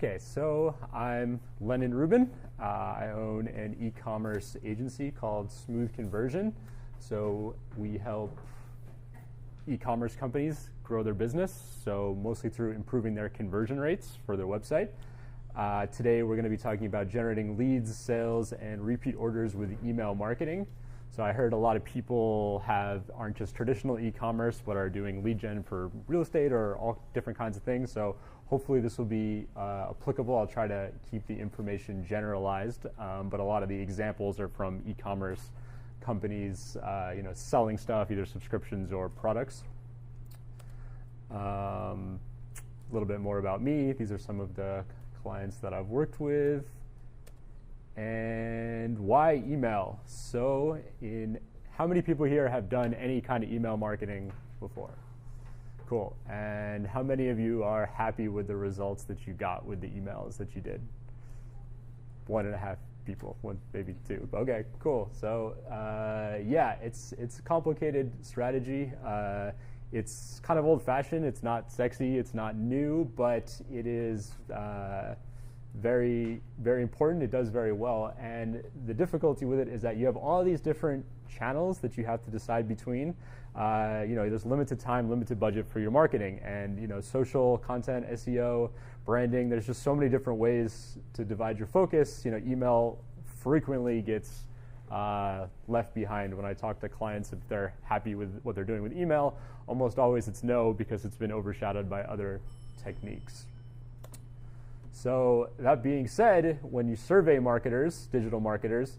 Okay, so I'm Lennon Rubin. I own an e-commerce agency called Smooth Conversion. So we help e-commerce companies grow their business, so mostly through improving their conversion rates for their website. Today we're going to be talking about generating leads, sales, and repeat orders with email marketing. So I heard a lot of people aren't just traditional e-commerce, but are doing lead gen for real estate or all different kinds of things. So hopefully this will be applicable. I'll try to keep the information generalized, but a lot of the examples are from e-commerce companies, selling stuff, either subscriptions or products. A little bit more about me. These are some of the clients that I've worked with. And why email? So how many people here have done any kind of email marketing before? Cool. And how many of you are happy with the results that you got with the emails that you did? 1.5 people, maybe 2. Okay, cool. So yeah, it's a complicated strategy. It's kind of old-fashioned. It's not sexy. It's not new, but it is very, very important. It does very well. And the difficulty with it is that you have all these different channels that you have to decide between. There's limited time, limited budget for your marketing, and social content, SEO, branding. There's just so many different ways to divide your focus. Email frequently gets left behind. When I talk to clients, if they're happy with what they're doing with email, almost always it's no, because it's been overshadowed by other techniques. So that being said, when you survey marketers, digital marketers,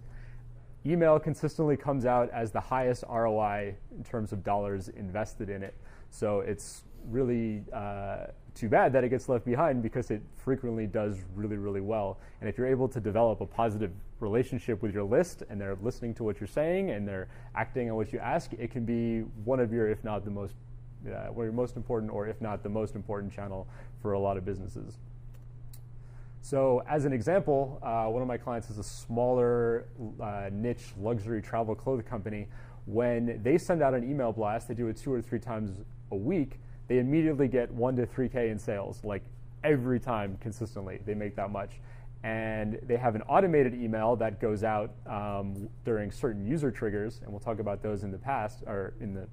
email consistently comes out as the highest ROI in terms of dollars invested in it. So it's really too bad that it gets left behind, because it frequently does really, really well. And if you're able to develop a positive relationship with your list, and they're listening to what you're saying, and they're acting on what you ask, it can be one of your, if not the most, one of your most important, or if not the most important channel for a lot of businesses. So as an example, one of my clients is a smaller niche luxury travel clothing company. When they send out an email blast, they do it 2 or 3 times a week, they immediately get 1 to 3K in sales, like every time consistently. They make that much. And they have an automated email that goes out during certain user triggers, and we'll talk about those in the past, or in the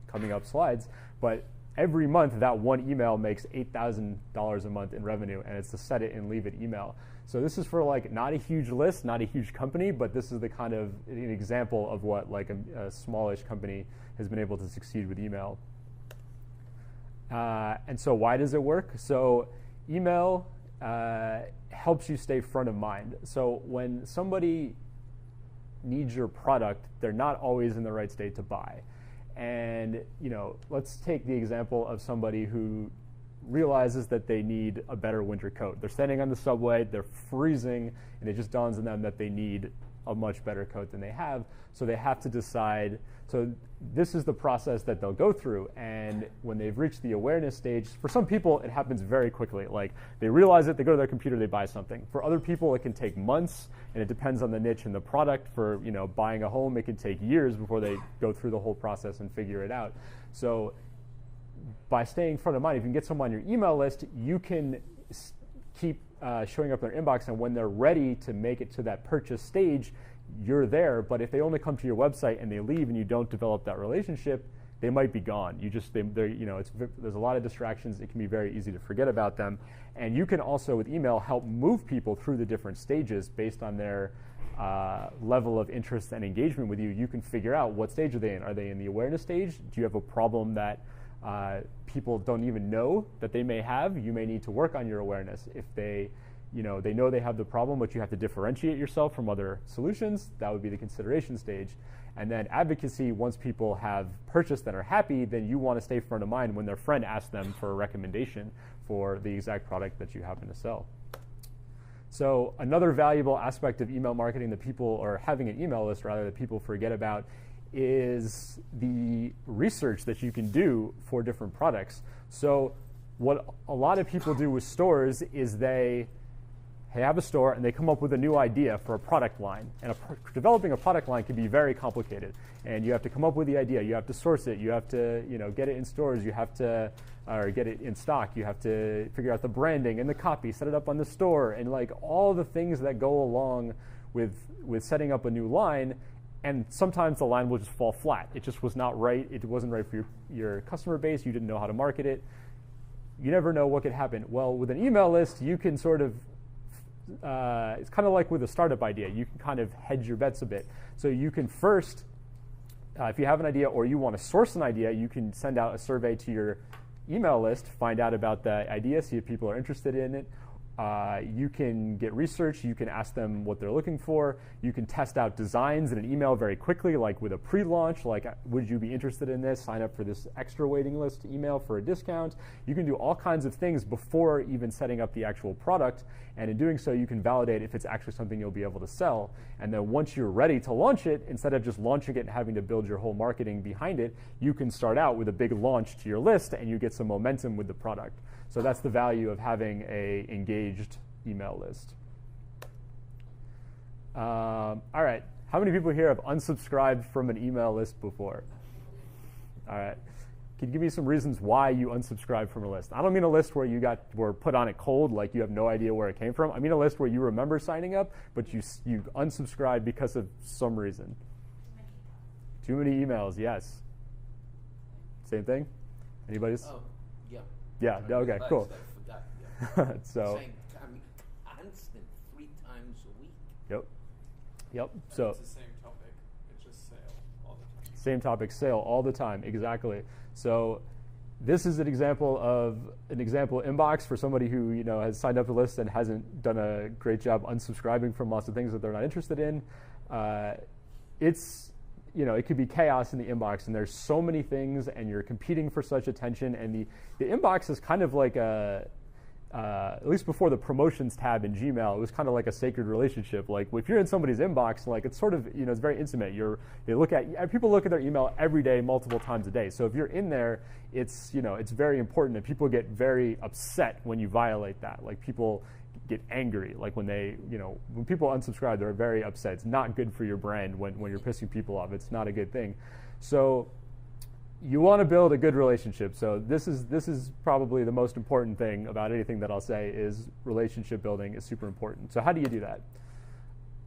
coming up slides. But every month, that one email makes $8,000 a month in revenue, and it's the set it and leave it email. So this is for not a huge list, not a huge company, but this is the kind of an example of what a smallish company has been able to succeed with email. And so why does it work? So email helps you stay front of mind. So when somebody needs your product, they're not always in the right state to buy. And let's take the example of somebody who realizes that they need a better winter coat. They're standing on the subway, they're freezing, and it just dawns on them that they need a much better coat than they have. So they have to decide. So this is the process that they'll go through. And when they've reached the awareness stage, for some people it happens very quickly. They realize it, they go to their computer, they buy something. For other people it can take months, and it depends on the niche and the product. For buying a home, it can take years before they go through the whole process and figure it out. So by staying front of mind, if you can get someone on your email list, you can keep showing up in their inbox, and when they're ready to make it to that purchase stage, you're there. But if they only come to your website and they leave and you don't develop that relationship, they might be gone. There's a lot of distractions. It can be very easy to forget about them. And you can also, with email, help move people through the different stages based on their level of interest and engagement with you. You can figure out what stage are they in. Are they in the awareness stage? Do you have a problem that people don't even know that they may have? You may need to work on your awareness. If they know they have the problem, but you have to differentiate yourself from other solutions, that would be the consideration stage. And then advocacy, once people have purchased and are happy, then you want to stay front of mind when their friend asks them for a recommendation for the exact product that you happen to sell. So another valuable aspect of email marketing that people, or having an email list rather, that people forget about is the research that you can do for different products. So what a lot of people do with stores is they have a store and they come up with a new idea for a product line. And developing a product line can be very complicated. And you have to come up with the idea. You have to source it. You have to get it in stores. You have to get it in stock. You have to figure out the branding and the copy, set it up on the store, and like all the things that go along with setting up a new line. And sometimes the line will just fall flat. It just was not right. It wasn't right for your customer base. You didn't know how to market it. You never know what could happen. Well, with an email list, you can sort of, it's kind of like with a startup idea. You can kind of hedge your bets a bit. So you can first, if you have an idea or you want to source an idea, you can send out a survey to your email list, find out about the idea, see if people are interested in it. You can get research. You can ask them what they're looking for. You can test out designs in an email very quickly, like with a pre-launch, like would you be interested in this? Sign up for this extra waiting list email for a discount. You can do all kinds of things before even setting up the actual product. And in doing so, you can validate if it's actually something you'll be able to sell. And then once you're ready to launch it, instead of just launching it and having to build your whole marketing behind it, you can start out with a big launch to your list and you get some momentum with the product. So that's the value of having a engaged email list. All right, how many people here have unsubscribed from an email list before? All right, can you give me some reasons why you unsubscribed from a list? I don't mean a list where you were put on it cold, like you have no idea where it came from. I mean a list where you remember signing up, but you unsubscribed because of some reason. Too many emails, yes. Same thing? Anybody's? Oh, yeah. Yeah, okay, cool. I forgot, yeah. So. Constant 3 times a week. Yep. So. It's the same topic. It's just sale all the time. Same topic, sale all the time, exactly. So, this is an example inbox for somebody who has signed up to the list and hasn't done a great job unsubscribing from lots of things that they're not interested in. It could be chaos in the inbox, and there's so many things, and you're competing for such attention, and the inbox is kind of like at least before the promotions tab in Gmail, it was kind of like a sacred relationship. Like if you're in somebody's inbox, like it's sort of, it's very intimate. People look at their email every day, multiple times a day. So if you're in there, it's very important, and people get very upset when you violate that. Like people get angry, like when people unsubscribe, they're very upset. It's not good for your brand when you're pissing people off. It's not a good thing. So you want to build a good relationship. So this is probably the most important thing about anything that I'll say is relationship building is super important. So how do you do that?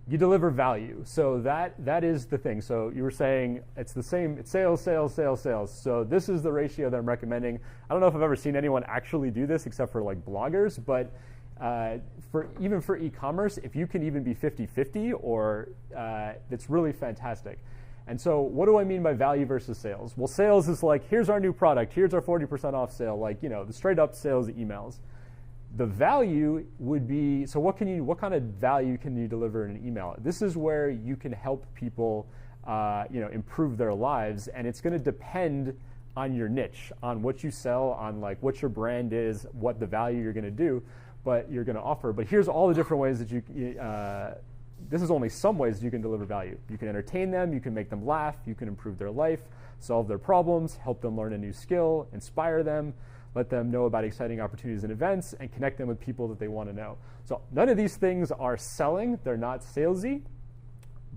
You deliver value. So that is the thing. So you were saying it's the same. It's sales, sales, sales, sales. So this is the ratio that I'm recommending. I don't know if I've ever seen anyone actually do this except for like bloggers, but even for e-commerce, if you can even be 50-50, or it's really fantastic. And so what do I mean by value versus sales? Well, sales is like, here's our new product, here's our 40% off sale, like the straight up sales emails. The value would be, so what kind of value can you deliver in an email? This is where you can help people improve their lives, and it's going to depend on your niche, on what you sell, on like what your brand is, what the value you're going to do, but you're going to offer. But here's all the different ways that this is only some ways you can deliver value. You can entertain them, you can make them laugh, you can improve their life, solve their problems, help them learn a new skill, inspire them, let them know about exciting opportunities and events, and connect them with people that they want to know. So none of these things are selling, they're not salesy,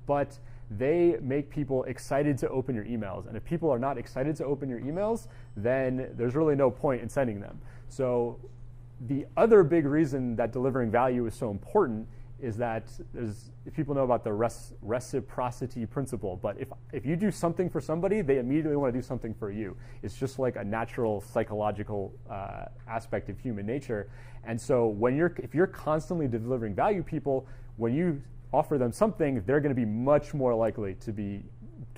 but they make people excited to open your emails. And if people are not excited to open your emails, then there's really no point in sending them. So the other big reason that delivering value is so important is that if people know about the reciprocity principle, but if you do something for somebody, they immediately want to do something for you. It's just like a natural psychological aspect of human nature. And so if you're constantly delivering value, people, when you offer them something, they're going to be much more likely to be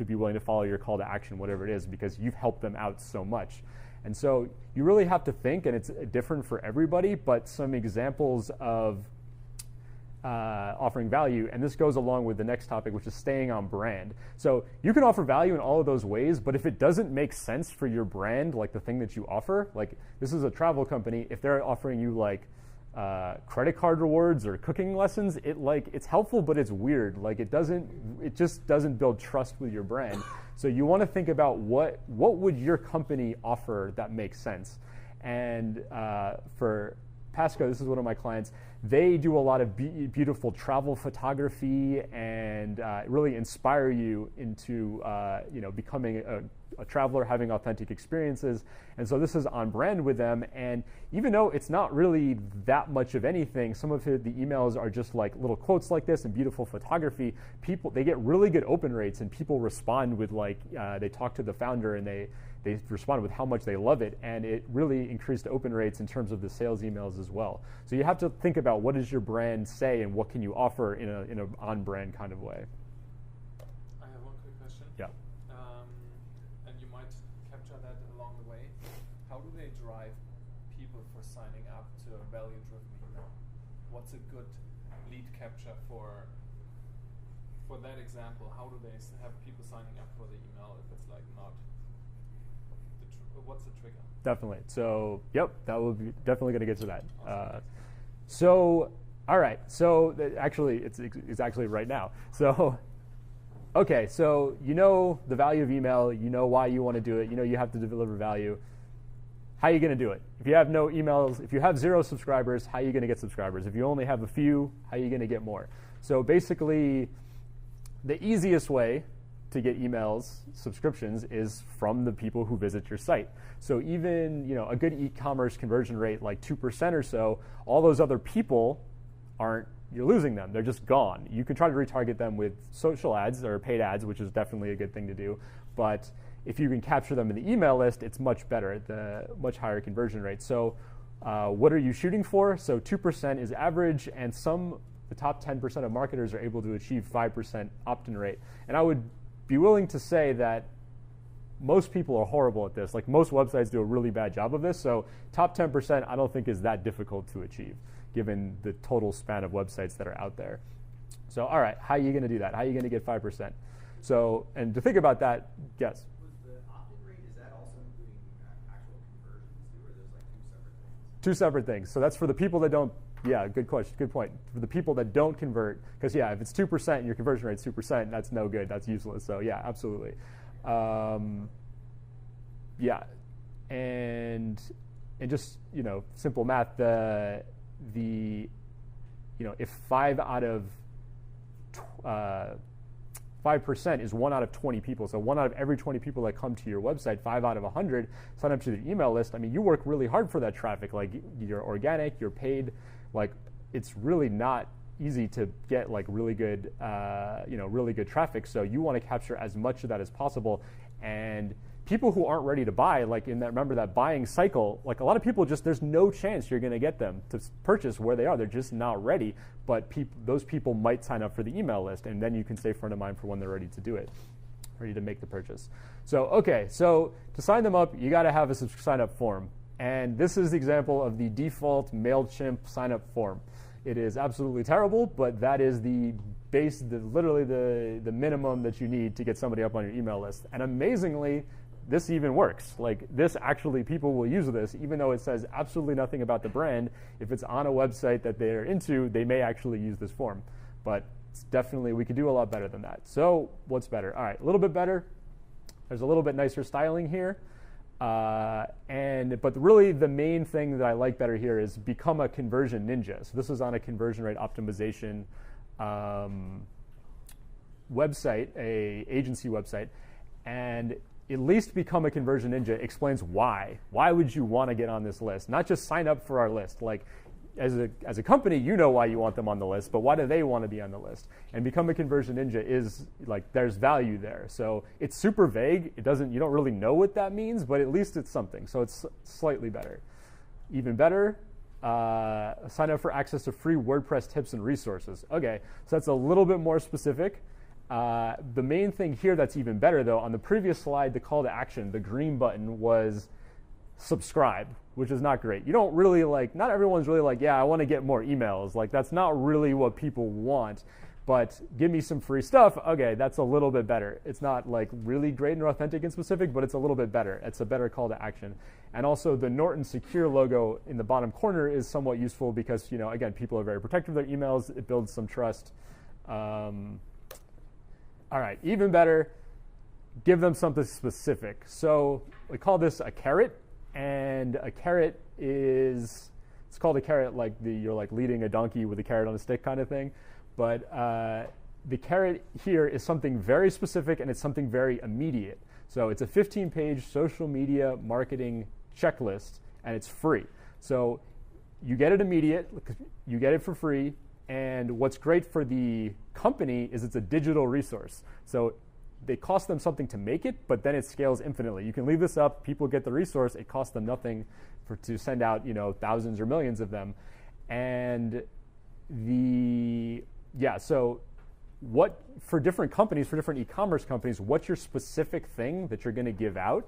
willing to follow your call to action, whatever it is, because you've helped them out so much. And so you really have to think, and it's different for everybody, but some examples of offering value, and this goes along with the next topic, which is staying on brand. So you can offer value in all of those ways, but if it doesn't make sense for your brand, like the thing that you offer, like this is a travel company, if they're offering you like credit card rewards or cooking lessons, it's helpful, but it's weird. Like it just doesn't build trust with your brand. So you want to think about what would your company offer that makes sense. And for Pasco, this is one of my clients. They do a lot of beautiful travel photography and really inspire you into becoming a traveler, having authentic experiences. And so this is on brand with them. And even though it's not really that much of anything, some of the emails are just like little quotes like this and beautiful photography. They get really good open rates, and people respond with they talk to the founder and they respond with how much they love it, and it really increased open rates in terms of the sales emails as well. So you have to think about what does your brand say and what can you offer in a on-brand kind of way. I have one quick question. Yeah. And you might capture that along the way. How do they drive people for signing up to a value-driven email? What's a good lead capture for that example? How do they have people signing up for the email if it's like not? What's the trigger? Definitely. So, yep, that will be definitely going to get to that. So, all right. So, actually, it's actually right now. So, okay. So, you know the value of email. You know why you want to do it. You know you have to deliver value. How are you going to do it? If you have no emails, if you have 0 subscribers, how are you going to get subscribers? If you only have a few, how are you going to get more? So, basically, the easiest way to get emails, subscriptions, is from the people who visit your site. So even a good e-commerce conversion rate like 2% or so, all those other people you're losing them. They're just gone. You can try to retarget them with social ads or paid ads, which is definitely a good thing to do. But if you can capture them in the email list, it's much better, the much higher conversion rate. So what are you shooting for? So 2% is average, and the top 10% of marketers are able to achieve 5% opt-in rate. And I would be willing to say that most people are horrible at this. Like most websites do a really bad job of this. So top 10% I don't think is that difficult to achieve given the total span of websites that are out there. So all right, how are you going to do that? How are you going to get 5%? So, and to think about that, yes? Was the opt-in rate, is that also including actual conversions too, or there's like 2 separate things? 2 separate things. So that's for the people that don't. Yeah, good question. Good point. For the people that don't convert, because if it's 2% and your conversion rate's 2%, that's no good. That's useless. So yeah, absolutely. And just simple math. If 5% is 1 out of 20 people. So 1 out of every 20 people that come to your website, 5 out of 100 sign up to the email list. I mean, you work really hard for that traffic. Like you're organic, you're paid. Like it's really not easy to get like really good traffic. So you want to capture as much of that as possible. And people who aren't ready to buy, like remember that buying cycle, like a lot of people there's no chance you're going to get them to purchase where they are. They're just not ready. But those people might sign up for the email list, and then you can stay front of mind for when they're ready to do it, ready to make the purchase. So so to sign them up, you got to have a sign up form. And this is the example of the default MailChimp sign up form. It is absolutely terrible, but that is literally the minimum that you need to get somebody up on your email list. And amazingly, this even works. Like this actually, people will use this, even though it says absolutely nothing about the brand. If it's on a website that they're into, they may actually use this form. But it's definitely, we could do a lot better than that. So what's better? All right, a little bit better. There's a little bit nicer styling here. But really the main thing that I like better here is become a conversion ninja. So this is on a conversion rate optimization website, a agency website, and at least become a conversion ninja explains why. Why would you want to get on this list? Not just sign up for our list. Like as a company, you know why you want them on the list, but why do they want to be on the list? And become a conversion ninja is like there's value there. So it's super vague. You don't really know what that means, but at least it's something. So it's slightly better. Even better, sign up for access to free WordPress tips and resources. Okay, so that's a little bit more specific. The main thing here that's even better, though, on the previous slide, the call to action, the green button was subscribe, which is not great. You don't really not everyone's really like, yeah, I want to get more emails. Like, that's not really what people want. But give me some free stuff. Okay, that's a little bit better. It's not like really great and authentic and specific, but it's a little bit better. It's a better call to action. And also the Norton Secure logo in the bottom corner is somewhat useful because, again, people are very protective of their emails. It builds some trust. All right, even better, give them something specific. So we call this a carrot, and a carrot is It's called a carrot, like you're like leading a donkey with a carrot on a stick kind of thing. But the carrot here is something very specific, and it's something very immediate. So it's a 15-page social media marketing checklist, and it's free. So you get it immediate, you get it for free, and what's great for the company is it's a digital resource. So they cost them something to make it, but then it scales infinitely. You can leave this up, people get the resource, it costs them nothing to send out, thousands or millions of them. And so what for different companies, for different e-commerce companies, what's your specific thing that you're going to give out?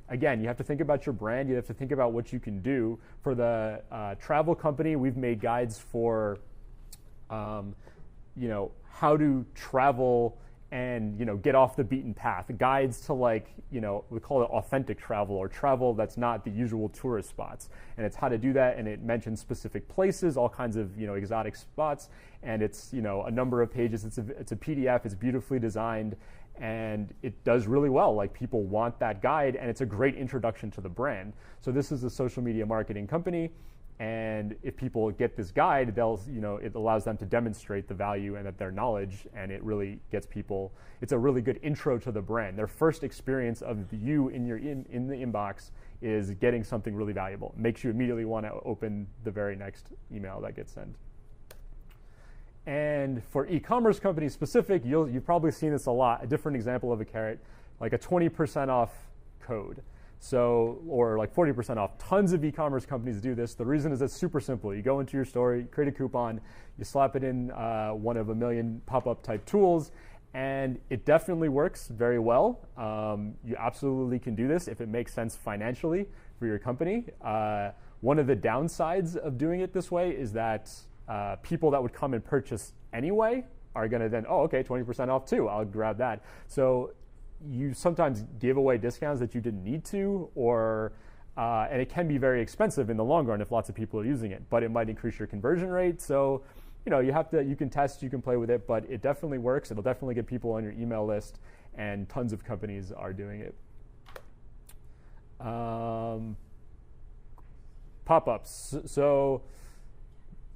Again, you have to think about your brand. You have to think about what you can do. For the travel company, we've made guides for, how to travel and get off the beaten path. Guides to we call it authentic travel, or travel that's not the usual tourist spots. And it's how to do that. And it mentions specific places, all kinds of exotic spots. And it's a number of pages. It's a PDF. It's beautifully designed. And it does really well. Like, people want that guide, and it's a great introduction to the brand. So this is a social media marketing company, and if people get this guide, it allows them to demonstrate the value and that their knowledge, and it really gets people. It's a really good intro to the brand. Their first experience of you in the inbox is getting something really valuable. It makes you immediately want to open the very next email that gets sent. And for e-commerce companies specific, you've probably seen this a lot. A different example of a carrot, like a 20% off code. So, or like 40% off. Tons of e-commerce companies do this. The reason is it's super simple. You go into your store, you create a coupon, you slap it in one of a million pop-up type tools, and it definitely works very well. You absolutely can do this if it makes sense financially for your company. One of the downsides of doing it this way is that people that would come and purchase anyway are going to then, 20% off too. I'll grab that. So you sometimes give away discounts that you didn't need to, and it can be very expensive in the long run if lots of people are using it, but it might increase your conversion rate. So, you can test, you can play with it, but it definitely works. It'll definitely get people on your email list, and tons of companies are doing it. Pop-ups. So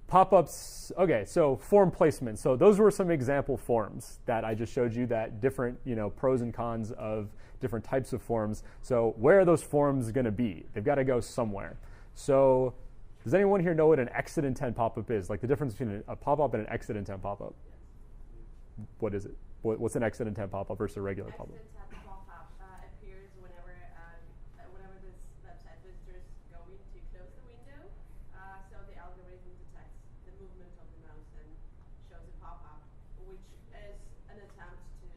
pop-ups, okay, so form placement. So those were some example forms that I just showed you, that different, pros and cons of different types of forms. So where are those forms going to be? They've got to go somewhere. So does anyone here know what an exit intent pop-up is? Like the difference between a pop-up and an exit intent pop-up? What is it? What's an exit intent pop-up versus a regular pop-up? Exit intent pop-up appears whenever this website visitors go in to close the window. So the algorithm detects the movement of the mouse and shows a pop-up, which is an attempt to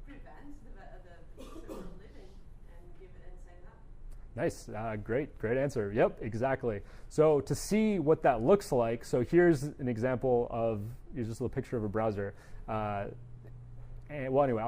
prevent the visitor from leaving and give it and sign up. Nice, great answer. Yep, exactly. So to see what that looks like, so here's an example here's just a little picture of a browser. I'll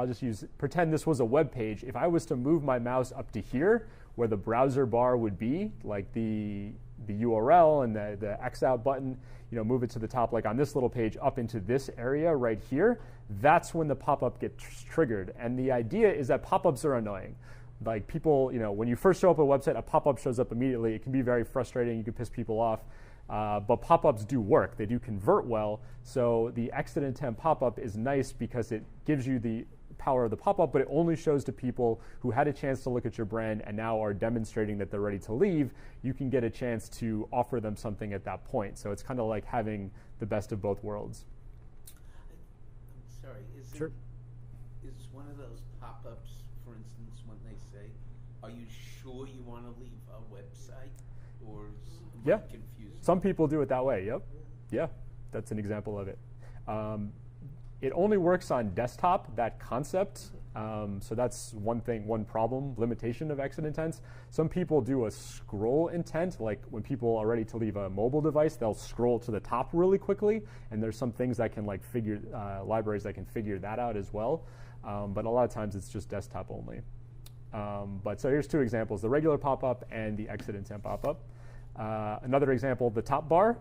just pretend this was a web page. If I was to move my mouse up to here, where the browser bar would be, like the URL and the X out button, move it to the top, like on this little page, up into this area right here, that's when the pop-up gets triggered. And the idea is that pop-ups are annoying. Like people, when you first show up a website, a pop-up shows up immediately. It can be very frustrating. You can piss people off. But pop-ups do work. They do convert well. So the exit intent pop-up is nice because it gives you the power of the pop-up, but it only shows to people who had a chance to look at your brand and now are demonstrating that they're ready to leave. You can get a chance to offer them something at that point. So it's kind of like having the best of both worlds. I'm sorry. Sure. Is one of those pop-ups, for instance, when they say, "Are you sure you want to leave a website?" Or Yeah. confused? Some people do it that way. Yep. Yeah, that's an example of it. It only works on desktop, that concept. So that's one limitation of exit intents. Some people do a scroll intent, like when people are ready to leave a mobile device, they'll scroll to the top really quickly, and there's some things that can libraries that can figure that out as well. But a lot of times it's just desktop only. But so here's two examples, the regular pop-up and the exit intent pop-up. Another example, the top bar.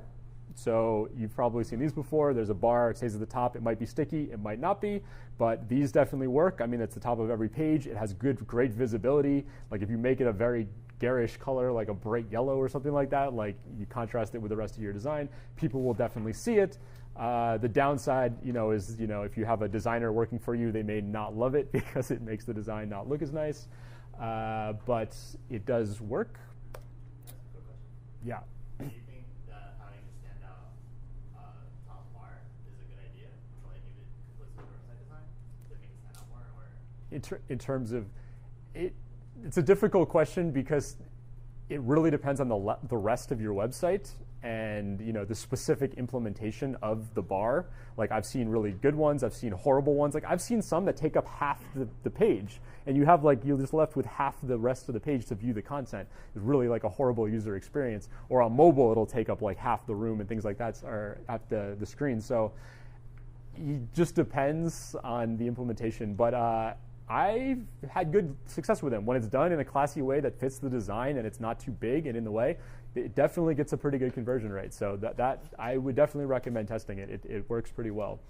So you've probably seen these before. There's a bar, it stays at the top. It might be sticky, it might not be, but these definitely work. I mean, it's the top of every page. It has great visibility. Like if you make it a very garish color, like a bright yellow or something like that, like you contrast it with the rest of your design, people will definitely see it. The downside, is, if you have a designer working for you, they may not love it because it makes the design not look as nice. But it does work. That's a quick question. Yeah. Do you think that having a standout top bar is a good idea to like give it completely website design to make it stand out more, or? In terms of it, it's a difficult question because it really depends on the rest of your website and the specific implementation of the bar. Like I've seen really good ones, I've seen horrible ones. Like I've seen some that take up half the page, and you have you're just left with half the rest of the page to view the content. It's really like a horrible user experience. Or on mobile, it'll take up like half the room and things like that, or at the screen. So it just depends on the implementation. But I've had good success with them. When it's done in a classy way that fits the design and it's not too big and in the way, it definitely gets a pretty good conversion rate. So that I would definitely recommend testing it. It works pretty well.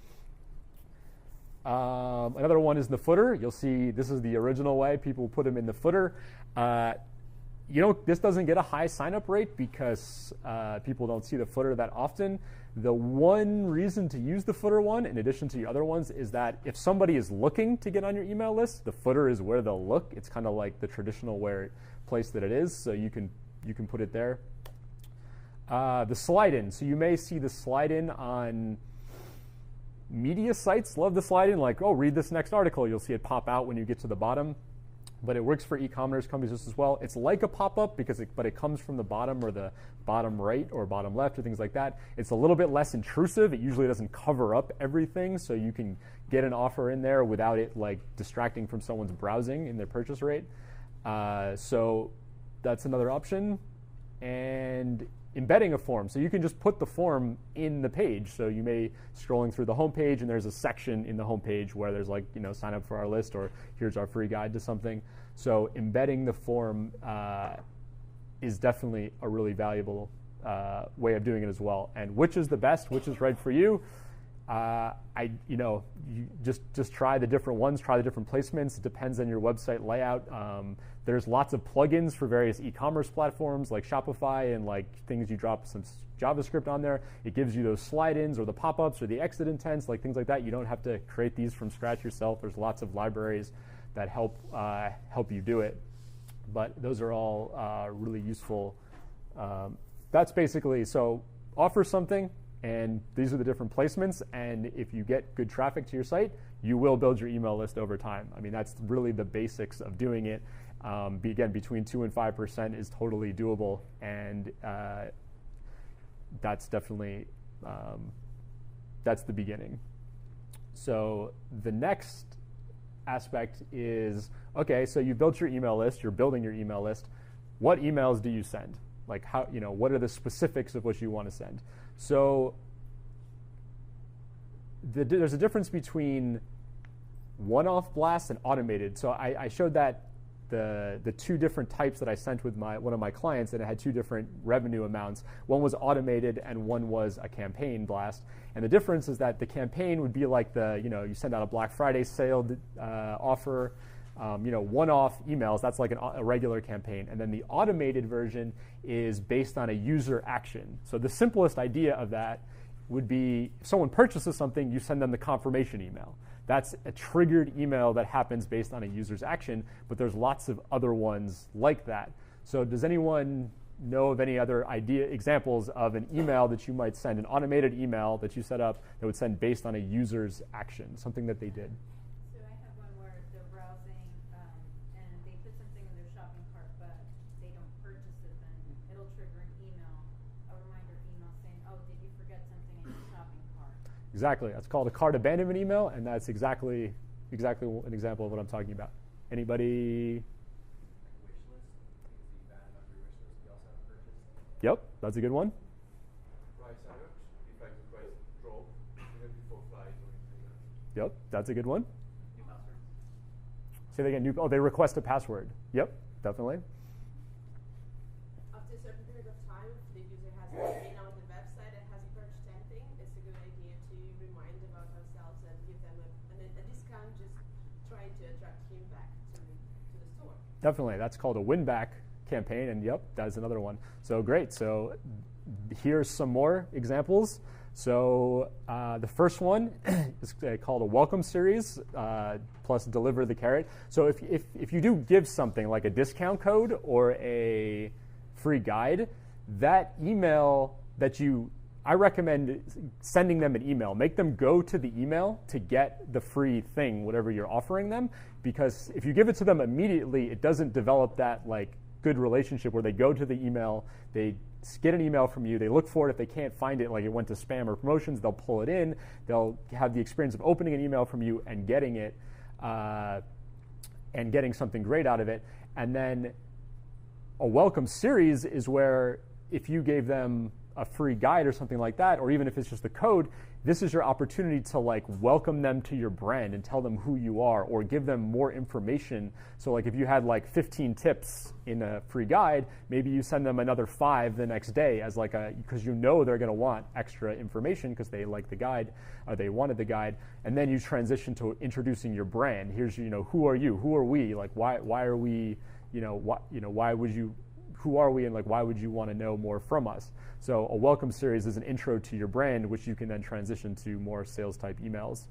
Another one is the footer. You'll see this is the original way. People put them in the footer. This doesn't get a high sign-up rate because people don't see the footer that often. The one reason to use the footer one, in addition to the other ones, is that if somebody is looking to get on your email list, the footer is where they'll look. It's kind of like the traditional place that it is, so you can put it there. The slide-in. So you may see the slide-in on media sites. Love the slide-in, like, oh, read this next article. You'll see it pop out when you get to the bottom. But it works for e-commerce companies just as well. It's like a pop-up but it comes from the bottom or the bottom right or bottom left or things like that. It's a little bit less intrusive. It usually doesn't cover up everything, so you can get an offer in there without it like distracting from someone's browsing in their purchase rate. So that's another option. And embedding a form. So you can just put the form in the page. So you may scrolling through the homepage and there's a section in the homepage where there's like, sign up for our list or here's our free guide to something. So embedding the form is definitely a really valuable way of doing it as well. And which is the best, which is right for you? You just try the different ones, try the different placements. It depends on your website layout. There's lots of plugins for various e-commerce platforms like Shopify and like things you drop some JavaScript on there. It gives you those slide-ins or the pop-ups or the exit intents, like things like that. You don't have to create these from scratch yourself. There's lots of libraries that help you do it. But those are all really useful. That's basically, so offer something, and these are the different placements. And if you get good traffic to your site, you will build your email list over time. I mean, that's really the basics of doing it. Again, between 2 and 5% is totally doable, and that's definitely that's the beginning. So the next aspect is, okay, so you built your email list, you're building your email list. What emails do you send? Like how, what are the specifics of what you want to send? So there's a difference between one-off blasts and automated. So I showed that the two different types that I sent with one of my clients, and it had two different revenue amounts. One was automated and one was a campaign blast. And the difference is that the campaign would be like you send out a Black Friday sale offer, one-off emails. That's like a regular campaign. And then the automated version is based on a user action. So the simplest idea of that would be if someone purchases something, you send them the confirmation email. That's a triggered email that happens based on a user's action, but there's lots of other ones like that. So does anyone know of any other examples of an email that you might send, an automated email that you set up that would send based on a user's action, something that they did? So I have one where they're browsing and they put something in their shopping cart, but they don't purchase it, then it'll trigger an email, a reminder email saying, oh, did you forget something in your shopping cart? Exactly. That's called a cart abandonment email, and that's exactly an example of what I'm talking about. Anybody? Wish list. Is the bad under your wish list? You also have a purchase. Yep, that's a good one. Price alert, if like the price drop even before flight or anything like that. Yep, that's a good one. New password. Say that again. They request a password. Yep, definitely. After a certain period of time, if the user hasn't been on the website and hasn't Definitely. That's called a win-back campaign, and yep, that's another one. So great. So here's some more examples. So the first one is called a welcome series plus deliver the carrot. So if you do give something like a discount code or a free guide, that email that I recommend sending them an email. Make them go to the email to get the free thing, whatever you're offering them, because if you give it to them immediately, it doesn't develop that like good relationship where they go to the email, they get an email from you, they look for it. If they can't find it, like it went to spam or promotions, they'll pull it in. They'll have the experience of opening an email from you and getting it, and getting something great out of it. And then a welcome series is where if you gave them a free guide or something like that, or even if it's just a code, this is your opportunity to like welcome them to your brand and tell them who you are, or give them more information. So like if you had like 15 tips in a free guide, maybe you send them another 5 the next day as like because you know they're going to want extra information because they like the guide or they wanted the guide, and then you transition to introducing your brand. Here's who are you? Who are we? Like why are we? Why would you? Who are we, and like why would you want to know more from us? So a welcome series is an intro to your brand, which you can then transition to more sales type emails.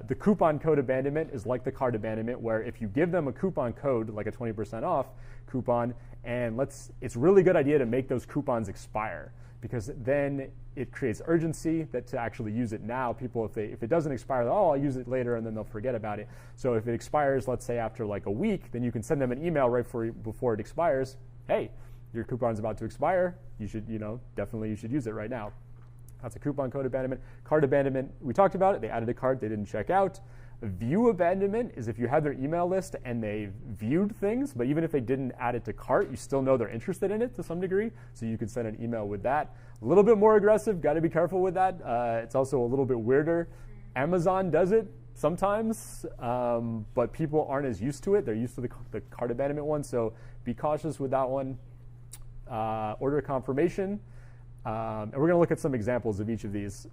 The coupon code abandonment is like the cart abandonment, where if you give them a coupon code, like a 20% off coupon, and it's a really good idea to make those coupons expire, because then it creates urgency to actually use it now. People, if it doesn't expire, I'll use it later, and then they'll forget about it. So if it expires, let's say after like a week, then you can send them an email right before it expires. Hey, your coupon's about to expire. You should, definitely you should use it right now. That's a coupon code abandonment. Cart abandonment, we talked about it. They added a cart, they didn't check out. View abandonment is if you have their email list and they viewed things, but even if they didn't add it to cart, you still know they're interested in it to some degree, so you can send an email with that. A little bit more aggressive, got to be careful with that. It's also a little bit weirder. Amazon does it sometimes, but people aren't as used to it. They're used to the cart abandonment one, so be cautious with that one. Order confirmation, and we're going to look at some examples of each of these.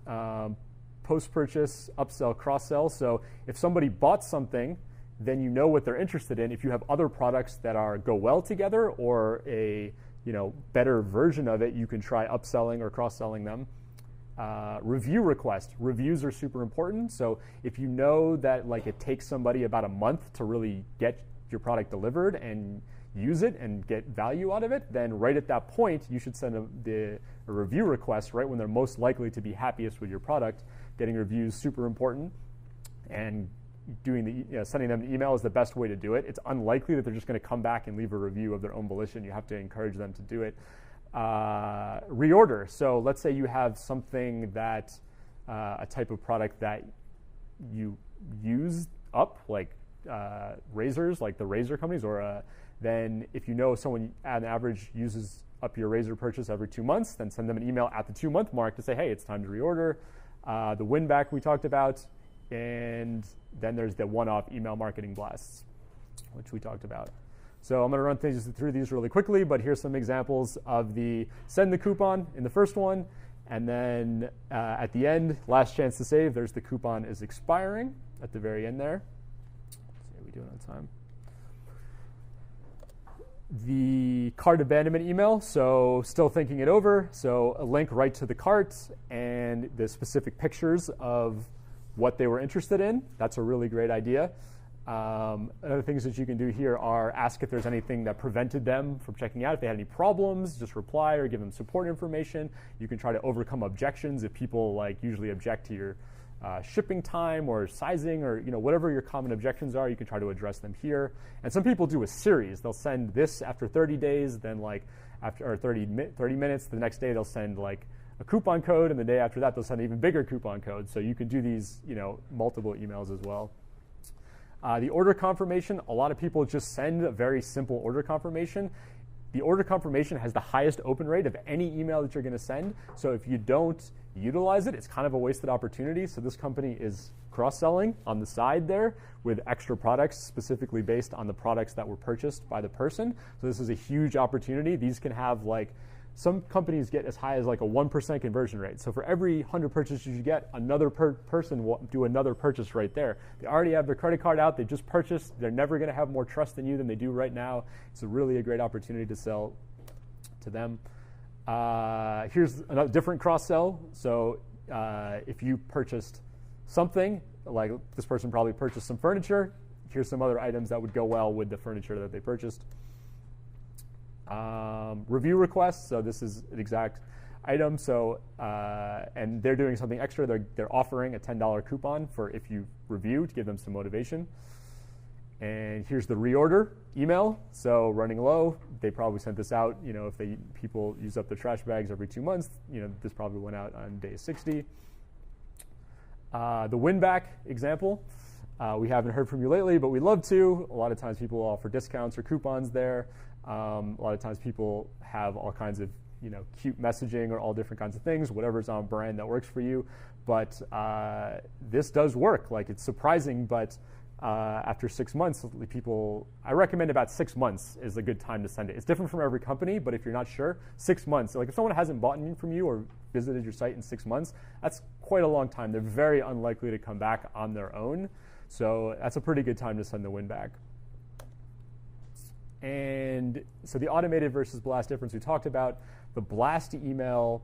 Post-purchase, upsell, cross-sell. So if somebody bought something, then you know what they're interested in. If you have other products that go well together, or a better version of it, you can try upselling or cross-selling them. Review request. Reviews are super important. So if you know that like it takes somebody about a month to really get your product delivered and use it and get value out of it, then right at that point you should send a review request right when they're most likely to be happiest with your product. Getting reviews super important, and sending them an email is the best way to do it. It's unlikely that they're just going to come back and leave a review of their own volition. You have to encourage them to do it. Reorder. So let's say you have something that a type of product that you use up, like razors, like the razor companies, or then if you know someone on average uses up your razor purchase every 2 months, then send them an email at the 2-month mark to say, hey, it's time to reorder. The win back we talked about, and then there's the one-off email marketing blasts, which we talked about. So I'm going to run through these really quickly, but here's some examples of the send the coupon in the first one, and then at the end, last chance to save, there's the coupon is expiring at the very end there. Let's see, are we doing on time? The cart abandonment email, so still thinking it over, so a link right to the cart and the specific pictures of what they were interested in. That's a really great idea. Other things that you can do here are ask if there's anything that prevented them from checking out. If they had any problems, just reply or give them support information. You can try to overcome objections if people usually object to your shipping time or sizing, or whatever your common objections are. You can try to address them here. And some people do a series. They'll send this after 30 days, then after 30 minutes, the next day they'll send a coupon code, and the day after that they'll send an even bigger coupon code. So you can do these multiple emails as well. The order confirmation, a lot of people just send a very simple order confirmation. The order confirmation has the highest open rate of any email that you're going to send. So if you don't utilize it, it's kind of a wasted opportunity. So this company is cross-selling on the side there with extra products specifically based on the products that were purchased by the person. So this is a huge opportunity. These can have some companies get as high as like a 1% conversion rate. So for every 100 purchases you get, another person will do another purchase right there. They already have their credit card out. They just purchased. They're never going to have more trust in you than they do right now. It's really a great opportunity to sell to them. Here's another different cross-sell. So if you purchased something, like this person probably purchased some furniture, here's some other items that would go well with the furniture that they purchased. Review requests, so this is an exact item. So and they're doing something extra. They're offering a $10 coupon for if you review to give them some motivation. And here's the reorder email. So running low, they probably sent this out. If people use up their trash bags every 2 months, this probably went out on day 60. The win back example. We haven't heard from you lately, but we'd love to. A lot of times people offer discounts or coupons there. A lot of times people have all kinds of cute messaging or all different kinds of things, whatever's on brand that works for you. But this does work. Like, it's surprising, but after 6 months, I recommend about 6 months is a good time to send it. It's different from every company, but if you're not sure, 6 months. Like, if someone hasn't bought anything from you or visited your site in 6 months, that's quite a long time. They're very unlikely to come back on their own. So that's a pretty good time to send the win back. And so the automated versus blast difference we talked about. The blast email.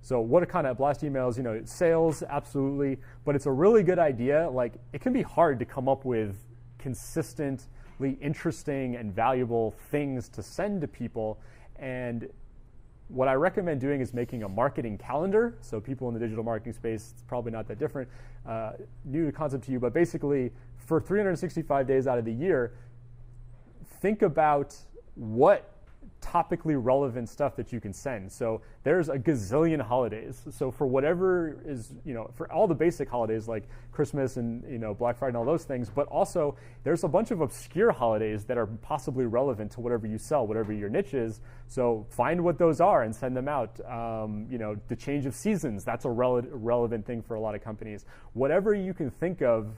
So what kind of blast emails? Sales, absolutely. But it's a really good idea. Like, it can be hard to come up with consistently interesting and valuable things to send to people. And what I recommend doing is making a marketing calendar. So people in the digital marketing space, it's probably not that different, new concept to you. But basically, for 365 days out of the year, think about what topically relevant stuff that you can send. So there's a gazillion holidays. So for whatever is, for all the basic holidays like Christmas and, Black Friday and all those things, but also there's a bunch of obscure holidays that are possibly relevant to whatever you sell, whatever your niche is. So find what those are and send them out. The change of seasons, that's a relevant thing for a lot of companies. Whatever you can think of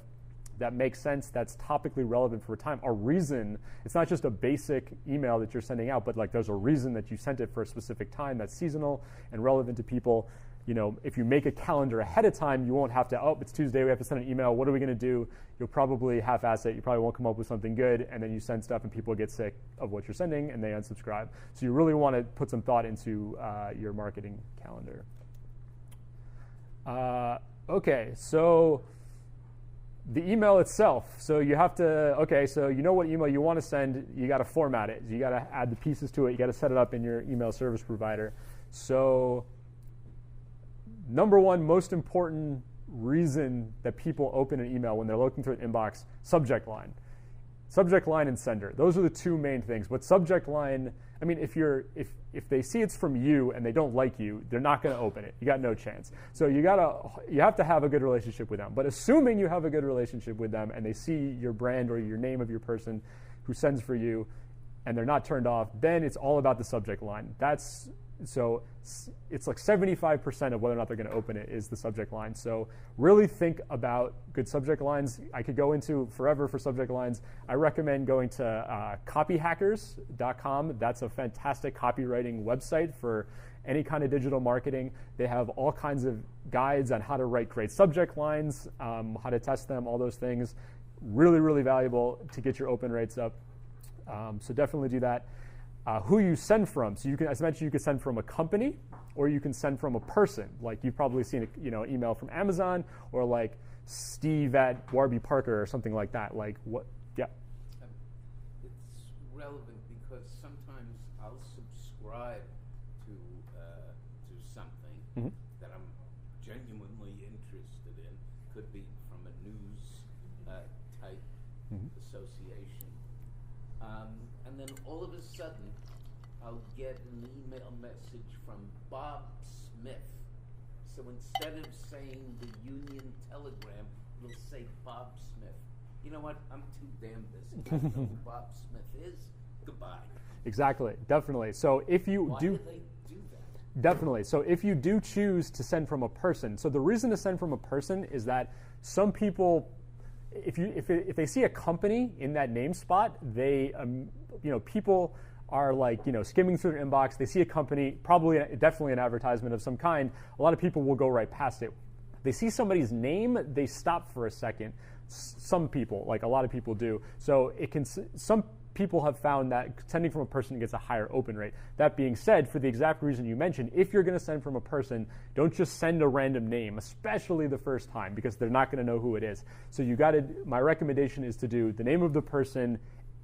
that makes sense, that's topically relevant for a time, a reason. It's not just a basic email that you're sending out, but like there's a reason that you sent it for a specific time that's seasonal and relevant to people. If you make a calendar ahead of time, you won't have to, it's Tuesday, we have to send an email, what are we going to do? You'll probably half-ass it, you probably won't come up with something good, and then you send stuff and people get sick of what you're sending and they unsubscribe. So you really want to put some thought into your marketing calendar. Okay, so the email itself. So you have to, so you know what email you want to send, you got to format it. You got to add the pieces to it. You got to set it up in your email service provider. So number one, most important reason that people open an email when they're looking through an inbox, subject line. Subject line and sender. Those are the two main things. But subject line, if they see it's from you and they don't like you, they're not going to open it. You got no chance. So you have to have a good relationship with them. But assuming you have a good relationship with them and they see your brand or your name of your person who sends for you and they're not turned off, then it's all about the subject line. So it's like 75% of whether or not they're going to open it is the subject line. So really think about good subject lines. I could go into forever for subject lines. I recommend going to copyhackers.com. That's a fantastic copywriting website for any kind of digital marketing. They have all kinds of guides on how to write great subject lines, how to test them, all those things. Really, really valuable to get your open rates up. So definitely do that. Who you send from. So you can, as I mentioned, you can send from a company or you can send from a person. Like you've probably seen an email from Amazon or like Steve at Warby Parker or something like that. Like what? Yeah. It's relevant because sometimes I'll subscribe to something that I'm genuinely interested in. Could be from a news type association. And then all of a sudden, I'll get an email message from Bob Smith. So instead of saying the Union Telegram, it'll say Bob Smith. You know what? I'm too damn busy. I don't know who Bob Smith is. Goodbye. Exactly. Definitely. So if you Why do they do that? Definitely. So if you do choose to send from a person, so the reason to send from a person is that some people, if they see a company in that name spot, people are like, skimming through their inbox. They see a company, definitely an advertisement of some kind. A lot of people will go right past it. They see somebody's name, they stop for a second. Some people, like a lot of people do. So some people have found that sending from a person gets a higher open rate. That being said, for the exact reason you mentioned, if you're going to send from a person, don't just send a random name, especially the first time, because they're not going to know who it is. So my recommendation is to do the name of the person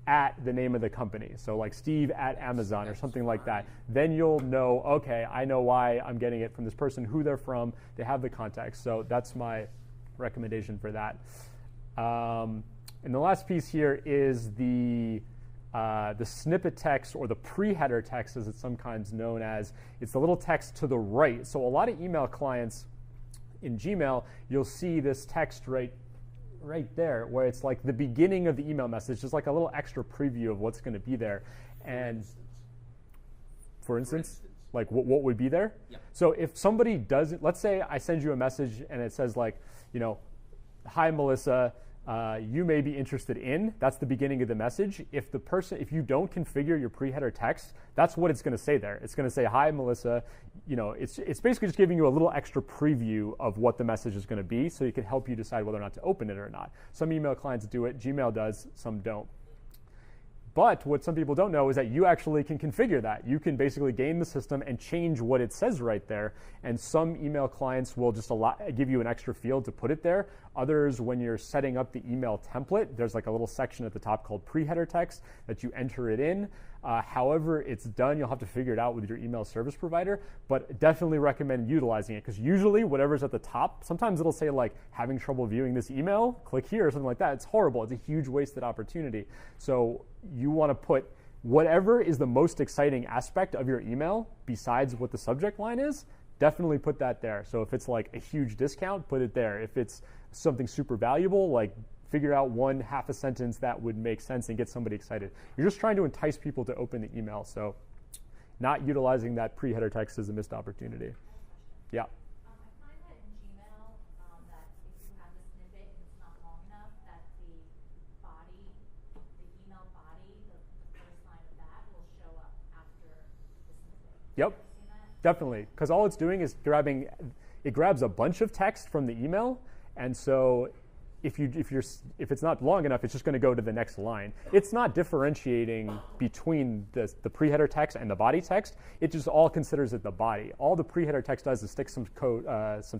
at the name of the company. So like Steve at Amazon or something like that. Then you'll know, okay, I know why I'm getting it from this person, who they're from, they have the context. So that's my recommendation for that. And the last piece here is the snippet text, or the pre-header text, as it's sometimes known as. It's the little text to the right. So a lot of email clients in Gmail, you'll see this text right there, where it's like the beginning of the email message, just like a little extra preview of what's going to be there. And for instance, like what would be there? Yeah. So if somebody doesn't, let's say I send you a message and it says like, hi Melissa, you may be interested in, that's the beginning of the message. If you don't configure your pre-header text, that's what it's going to say there. It's going to say, hi Melissa, it's basically just giving you a little extra preview of what the message is going to be, so it can help you decide whether or not to open it or not. Some email clients do it, Gmail does, some don't. But what some people don't know is that you actually can configure that. You can basically game the system and change what it says right there. And some email clients will just give you an extra field to put it there. Others, when you're setting up the email template, there's like a little section at the top called pre-header text that you enter it in. However it's done, you'll have to figure it out with your email service provider, but definitely recommend utilizing it, because usually whatever's at the top, sometimes it'll say like, having trouble viewing this email, click here or something like that. It's horrible. It's a huge wasted opportunity. So you want to put whatever is the most exciting aspect of your email besides what the subject line is, definitely put that there. So if it's like a huge discount, put it there. If it's something super valuable, like figure out half a sentence that would make sense and get somebody excited. You're just trying to entice people to open the email. So not utilizing that pre-header text is a missed opportunity. Yeah. I find that in Gmail, that if you have a snippet and it's not long enough, that the email body, the first line of that will show up after the snippet. Yep. Definitely, because all it's doing is it grabs a bunch of text from the email, and so if it's not long enough, it's just going to go to the next line. It's not differentiating between the pre-header text and the body text. It just all considers it the body. All the pre-header text does is stick some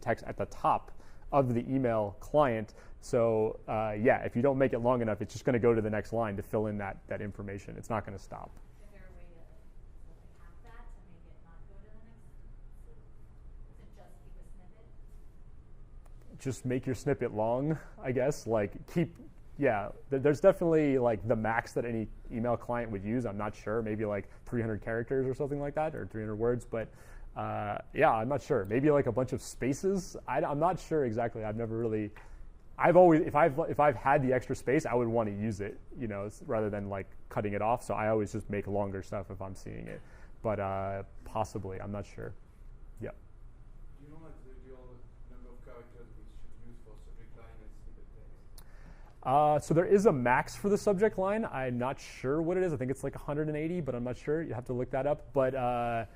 text at the top of the email client. So if you don't make it long enough, it's just going to go to the next line to fill in that information. It's not going to stop. Is there a way to hack that to make it not go to the next? Is it just keep a snippet? Just make your snippet long, I guess. There's definitely like the max that any email client would use. I'm not sure, maybe like 300 characters or something like that, or 300 words. But I'm not sure. Maybe like a bunch of spaces. I'm not sure exactly. I've always, if I've had the extra space, I would want to use it, rather than like cutting it off. So I always just make longer stuff if I'm seeing it. But possibly, I'm not sure. Yeah. Do you know like the ideal number of characters we should use for subject line and snippet text? So there is a max for the subject line. I'm not sure what it is. I think it's like 180, but I'm not sure. You have to look that up. But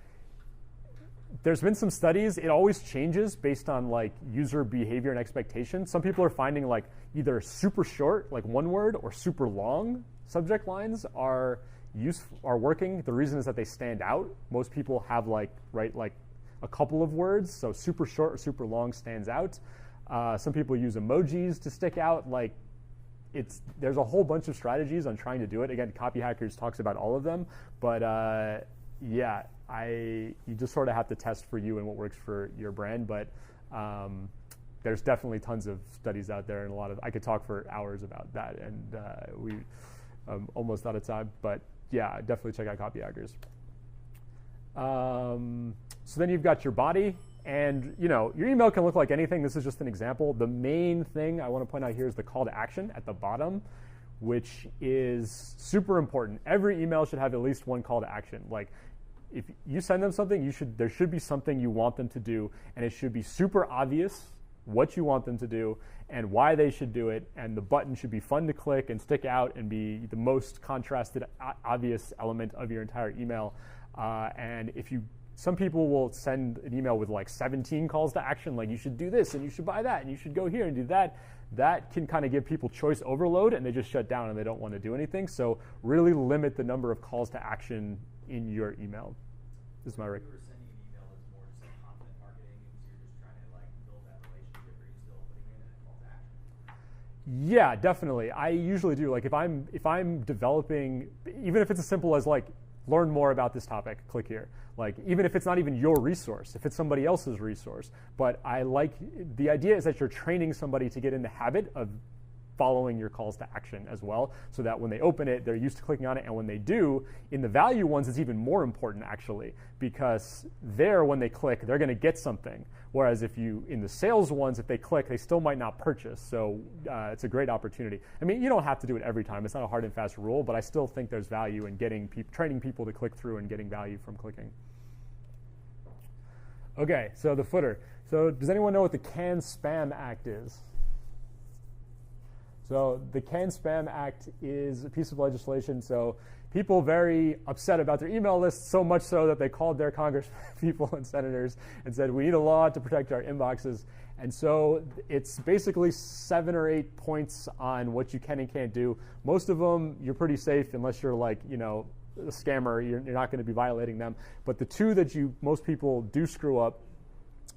there's been some studies. It always changes based on like user behavior and expectation. Some people are finding like either super short, like one word, or super long subject lines are working. The reason is that they stand out. Most people have like a couple of words, so super short or super long stands out. Some people use emojis to stick out. There's a whole bunch of strategies on trying to do it. Again, Copy Hackers talks about all of them, but you just sort of have to test for you and what works for your brand. But there's definitely tons of studies out there, and I could talk for hours about that, and we almost out of time. But yeah, definitely check out Copy Hackers. So then you've got your body, and your email can look like anything. This is just an example. The main thing I want to point out here is the call to action at the bottom, which is super important. Every email should have at least one call to action. Like, if you send them something, there should be something you want them to do, and it should be super obvious what you want them to do and why they should do it, and the button should be fun to click and stick out and be the most contrasted, obvious element of your entire email. And some people will send an email with like 17 calls to action, like you should do this and you should buy that and you should go here and do that. That can kind of give people choice overload, and they just shut down and they don't want to do anything. So really limit the number of calls to action in your email. This is my You were sending an email as more just like content marketing, and so you're just trying to like build that relationship, or are you still putting in a call to action? Yeah, definitely. I usually do. Like if I'm developing, even if it's as simple as like learn more about this topic, click here. Like even if it's not even your resource, if it's somebody else's resource. But the idea is that you're training somebody to get in the habit of following your calls to action as well, so that when they open it, they're used to clicking on it, and when they do, in the value ones, it's even more important actually, because when they click, they're going to get something. Whereas in the sales ones, if they click, they still might not purchase. So it's a great opportunity. I mean, you don't have to do it every time. It's not a hard and fast rule, but I still think there's value in training people to click through and getting value from clicking. Okay, so the footer. So does anyone know what the CAN-SPAM Act is? So the CAN-SPAM Act is a piece of legislation. So people very upset about their email lists, so much so that they called their Congress people and senators and said, we need a law to protect our inboxes. And so it's basically 7 or 8 points on what you can and can't do. Most of them, you're pretty safe unless you're like, a scammer. You're not going to be violating them. But the two that most people do screw up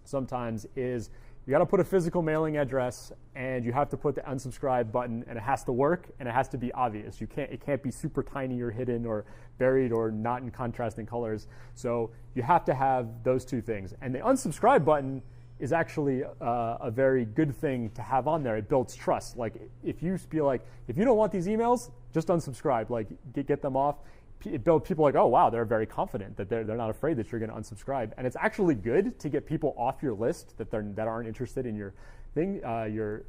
sometimes is you got to put a physical mailing address, and you have to put the unsubscribe button, and it has to work, and it has to be obvious. It can't be super tiny or hidden or buried or not in contrasting colors. So you have to have those two things. And the unsubscribe button is actually a very good thing to have on there. It builds trust. Like if you don't want these emails, just unsubscribe. Like get them off. It builds people like, oh wow, they're very confident that they're not afraid that you're going to unsubscribe, and it's actually good to get people off your list that aren't interested in your thing,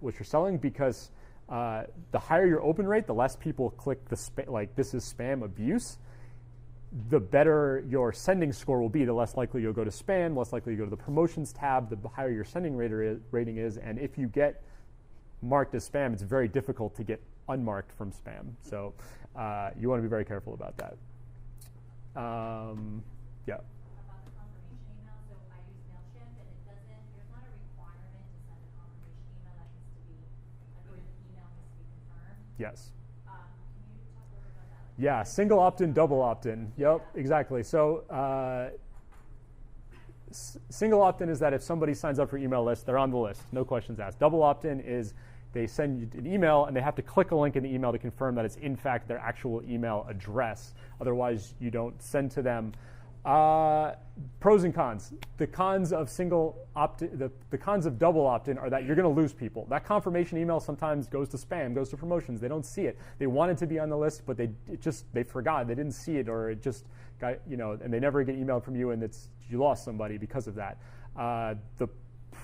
what you're selling, because the higher your open rate, the less people click like this is spam abuse. The better your sending score will be, the less likely you'll go to spam, less likely you go to the promotions tab, the higher your sending rating is, and if you get marked as spam, it's very difficult to get unmarked from spam. So you want to be very careful about that. Yeah. About the confirmation email, so I use MailChimp, and there's not a requirement to send a confirmation email. That needs to be, email needs to be confirmed. Yes. Can you talk a little bit about that? Yeah, single opt-in, double opt-in. Yep, exactly. So single opt-in is that if somebody signs up for email list, they're on the list, no questions asked. Double opt-in is they send you an email, and they have to click a link in the email to confirm that it's in fact their actual email address. Otherwise, you don't send to them. Pros and cons. The cons of single opt-in, the cons of double opt-in are that you're going to lose people. That confirmation email sometimes goes to spam, goes to promotions. They don't see it. They wanted to be on the list, but they forgot. They didn't see it, or it just got, and they never get emailed from you, and you lost somebody because of that. The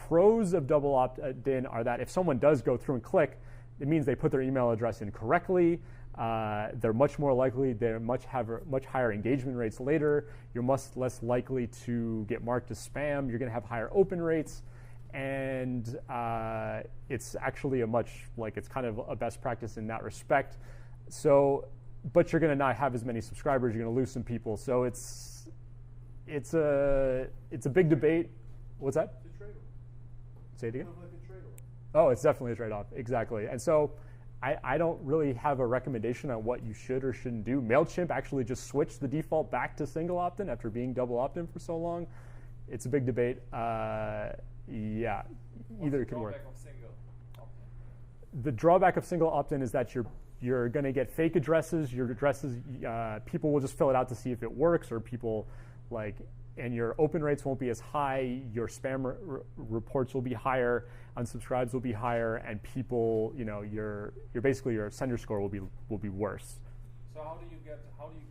pros of double opt-in are that if someone does go through and click, it means they put their email address in correctly. They're much more likely, have much higher engagement rates later. You're much less likely to get marked as spam. You're going to have higher open rates. And it's actually it's kind of a best practice in that respect. So, but you're going to not have as many subscribers. You're going to lose some people. So it's a big debate. What's that? It's a trade-off. Say it again? It's like a trade-off. Oh, it's definitely a trade-off. Exactly. And so I don't really have a recommendation on what you should or shouldn't do. MailChimp actually just switched the default back to single opt-in after being double opt-in for so long. It's a big debate. Yeah, either it could work. Of single opt-in? The drawback of single opt-in is that you're going to get fake addresses. Your addresses, people will just fill it out to see if it works, or people and your open rates won't be as high. Your spam reports will be higher, unsubscribes will be higher, and people, your sender score will be worse. So how do you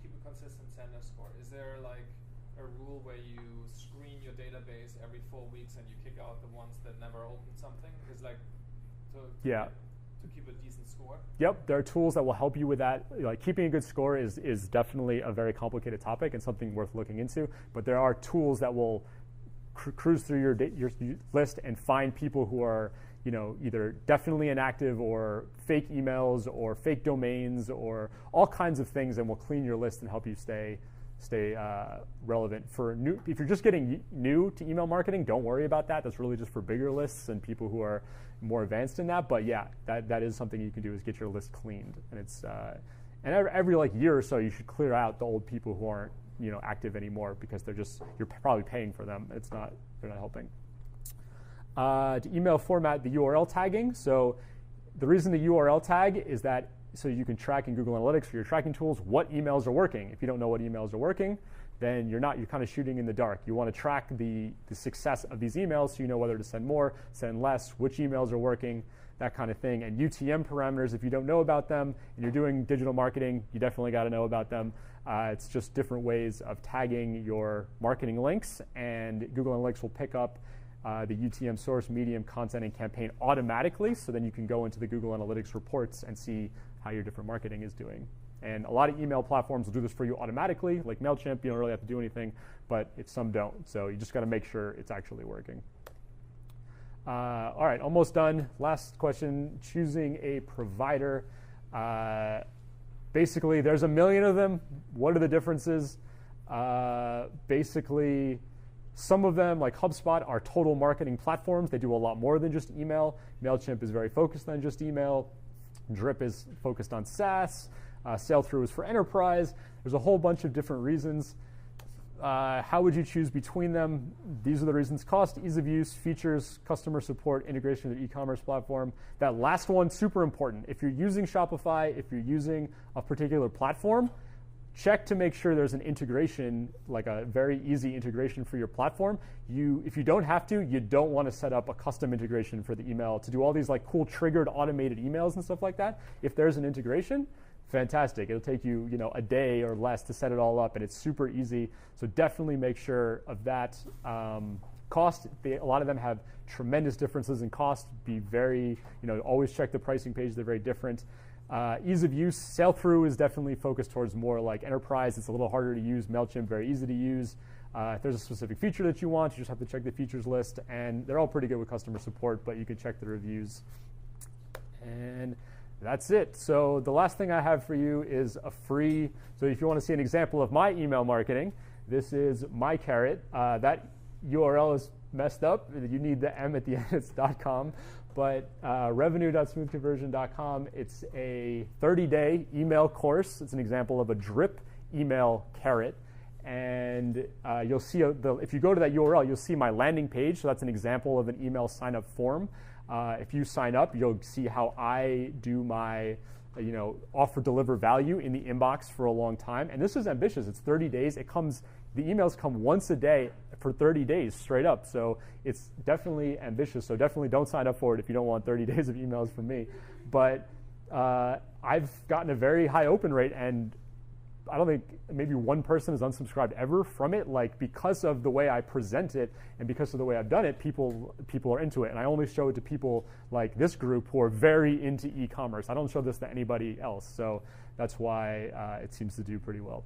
keep a consistent sender score? Is there a rule where you screen your database every 4 weeks and you kick out the ones that never opened something? To keep a decent score? Yep, there are tools that will help you with that. Keeping a good score is definitely a very complicated topic and something worth looking into. But there are tools that will cruise through your list and find people who are, either definitely inactive or fake emails or fake domains or all kinds of things, and we'll clean your list and help you stay relevant. If you're just getting new to email marketing, don't worry about that. That's really just for bigger lists and people who are more advanced in that. But yeah, that is something you can do, is get your list cleaned. And it's and every year or so, you should clear out the old people who aren't active anymore, because you're probably paying for them. They're not helping. To email format, the URL tagging. So the reason the URL tag is that so you can track in Google Analytics for your tracking tools what emails are working. If you don't know what emails are working, then you're kind of shooting in the dark. You want to track the success of these emails so you know whether to send more, send less, which emails are working, that kind of thing. And UTM parameters, if you don't know about them and you're doing digital marketing, you definitely got to know about them. It's just different ways of tagging your marketing links, and Google Analytics will pick up the UTM source, medium, content, and campaign automatically, so then you can go into the Google Analytics reports and see how your different marketing is doing. And a lot of email platforms will do this for you automatically, like MailChimp. You don't really have to do anything, but some don't. So you just got to make sure it's actually working. All right, almost done. Last question, choosing a provider. Basically, there's a million of them. What are the differences? Basically, some of them, like HubSpot, are total marketing platforms. They do a lot more than just email. MailChimp is very focused on just email. Drip is focused on SaaS. Sailthrough is for enterprise. There's a whole bunch of different reasons. How would you choose between them? These are the reasons: cost, ease of use, features, customer support, integration with the e-commerce platform. That last one, super important. If you're using Shopify, if you're using a particular platform, check to make sure there's an integration, like a very easy integration for your platform. If you don't have to, you don't want to set up a custom integration for the email to do all these cool triggered automated emails and stuff like that. If there's an integration, fantastic. It'll take you, a day or less to set it all up, and it's super easy. So definitely make sure of that. Cost, a lot of them have tremendous differences in cost. Be very, always check the pricing page. They're very different. Ease of use, Sailthrough is definitely focused towards more like enterprise. It's a little harder to use. MailChimp, very easy to use. If there's a specific feature that you want, you just have to check the features list. And they're all pretty good with customer support, but you can check the reviews. And that's it. So the last thing I have for you is a free, so if you want to see an example of my email marketing, this is my carrot. That URL is messed up. You need the M at the end. It's .com. But revenue.smoothconversion.com, it's a 30-day email course. It's an example of a drip email carrot. And you'll see, if you go to that URL, you'll see my landing page. So that's an example of an email sign-up form. If you sign up, you'll see how I do my offer, deliver value in the inbox for a long time. And this is ambitious. It's 30 days. The emails come once a day for 30 days straight up. So it's definitely ambitious. So definitely don't sign up for it if you don't want 30 days of emails from me. But I've gotten a very high open rate, and I don't think maybe one person has unsubscribed ever from it. Because of the way I present it and because of the way I've done it, people are into it. And I only show it to people like this group who are very into e-commerce. I don't show this to anybody else. So that's why it seems to do pretty well.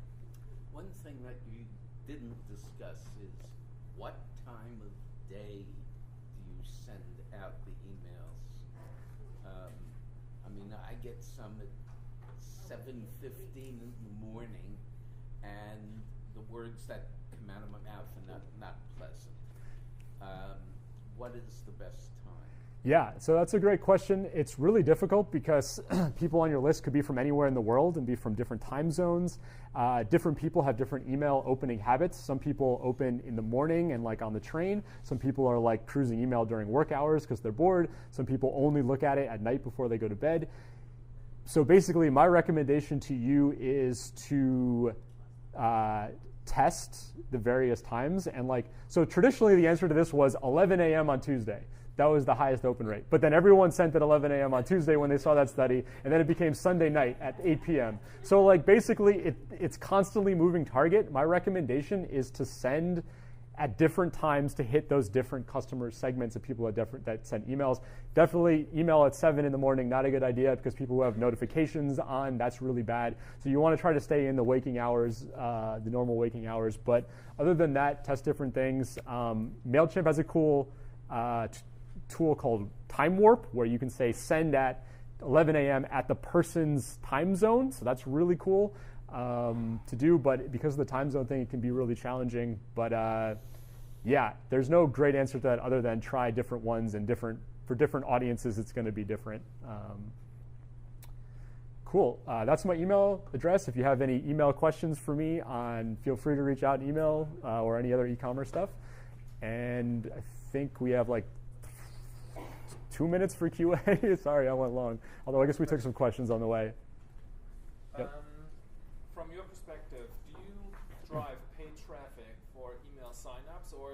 One thing that you didn't discuss is what time of day do you send out the emails? I get some at 7:15 in the morning, and the words that come out of my mouth are not pleasant. What is the best time? Yeah, so that's a great question. It's really difficult because people on your list could be from anywhere in the world and be from different time zones. Different people have different email opening habits. Some people open in the morning and on the train. Some people are cruising email during work hours because they're bored. Some people only look at it at night before they go to bed. So basically, my recommendation to you is to test the various times. And so traditionally, the answer to this was 11 a.m. on Tuesday. That was the highest open rate. But then everyone sent at 11 a.m. on Tuesday when they saw that study, and then it became Sunday night at 8 p.m. So basically, it's constantly moving target. My recommendation is to send at different times to hit those different customer segments of people that send emails. Definitely email at 7 in the morning, not a good idea because people who have notifications on, that's really bad. So you want to try to stay in the waking hours, the normal waking hours. But other than that, test different things. MailChimp has a cool tool called Time Warp, where you can say send at 11 a.m. at the person's time zone. So that's really cool to do, but because of the time zone thing, it can be really challenging. But yeah, there's no great answer to that other than try different ones, and for different audiences, it's going to be different. Cool. That's my email address. If you have any email questions for me, feel free to reach out and email or any other e-commerce stuff. And I think we have like 2 minutes for Q&A. Sorry, I went long. Although I guess we took some questions on the way. Yep. From your perspective, do you drive paid traffic for email signups, or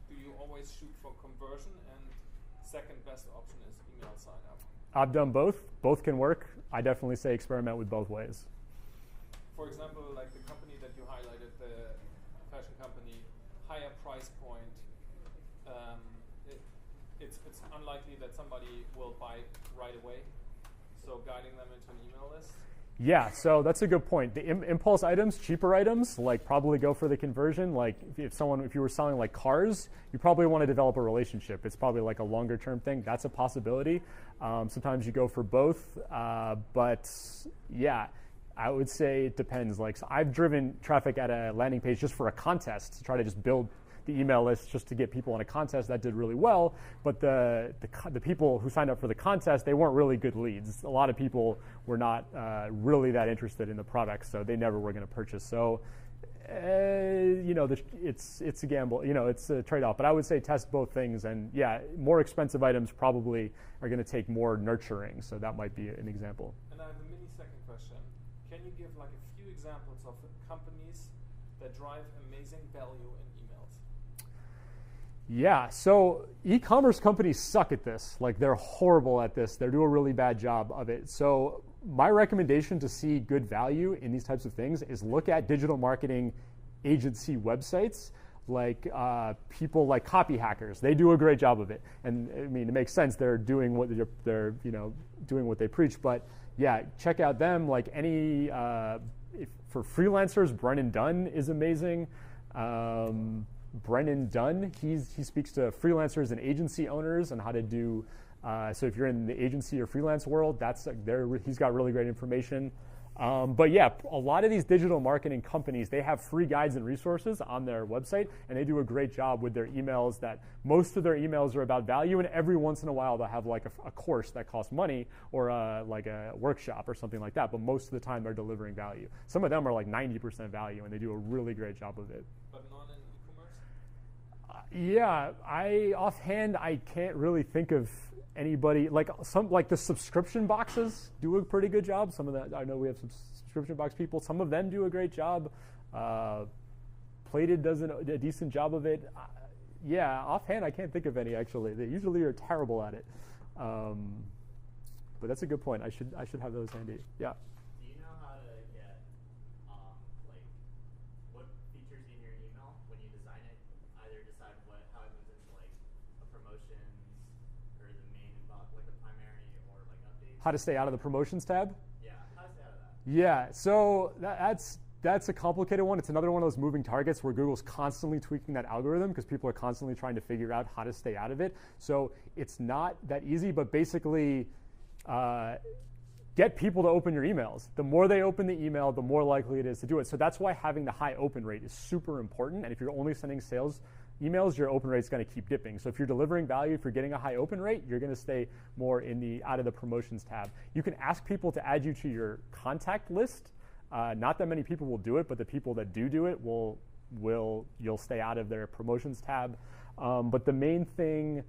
do you always shoot for conversion and second best option is email signup? I've done both. Both can work. I definitely say experiment with both ways. For example, like the company that you highlighted, the fashion company, higher price point, it's unlikely that somebody will buy right away. So guiding them into an email list? Yeah, so that's a good point. The impulse items, cheaper items, like probably go for the conversion. Like if you were selling like cars, you probably want to develop a relationship. It's probably like a longer term thing. That's a possibility. Sometimes you go for both, but yeah, I would say it depends. Like so I've driven traffic at a landing page just for a contest to try to just build the email list just to get people on a contest. That did really well, but the people who signed up for the contest, they weren't really good leads. A lot of people were not really that interested in the product, so they never were going to purchase. So, it's a gamble. It's a trade-off. But I would say test both things, and yeah, more expensive items probably are going to take more nurturing. So that might be an example. And I have a mini second question. Can you give like a few examples of companies that drive amazing value in emails? Yeah, so e-commerce companies suck at this. Like they're horrible at this. They do a really bad job of it. So my recommendation to see good value in these types of things is look at digital marketing agency websites, like people like Copy Hackers. They do a great job of it. And I mean, it makes sense. They're doing what they're doing what they preach. But yeah, check out them. Like for freelancers, Brennan Dunn is amazing. Brennan Dunn, he speaks to freelancers and agency owners on how to do. So if you're in the agency or freelance world, he's got really great information. But yeah, a lot of these digital marketing companies, they have free guides and resources on their website, and they do a great job with their emails. That most of their emails are about value, and every once in a while they'll have like a course that costs money or like a workshop or something like that. But most of the time they're delivering value. Some of them are like 90% value, and they do a really great job of it. But not in e-commerce? Yeah, offhand I can't really think of anybody like the subscription boxes do a pretty good job. Some of that, I know we have some subscription box people. Some of them do a great job. Plated does a decent job of it. Yeah, offhand I can't think of any actually. They usually are terrible at it. But that's a good point. I should have those handy. Yeah. Do you know how to get what features in your email when you design it? Either decide how it moves into like a promotions or the main inbox, like the primary or like updates. How to stay out of the promotions tab? Yeah, how to stay out of that. Yeah, so that's a complicated one. It's another one of those moving targets where Google's constantly tweaking that algorithm because people are constantly trying to figure out how to stay out of it. So it's not that easy, but basically get people to open your emails. The more they open the email, the more likely it is to do it. So that's why having the high open rate is super important. And if you're only sending sales emails, your open rate is going to keep dipping. So if you're delivering value, if you're getting a high open rate, you're going to stay more out of the promotions tab. You can ask people to add you to your contact list. Not that many people will do it, but the people that do it you'll stay out of their promotions tab. But the main thing,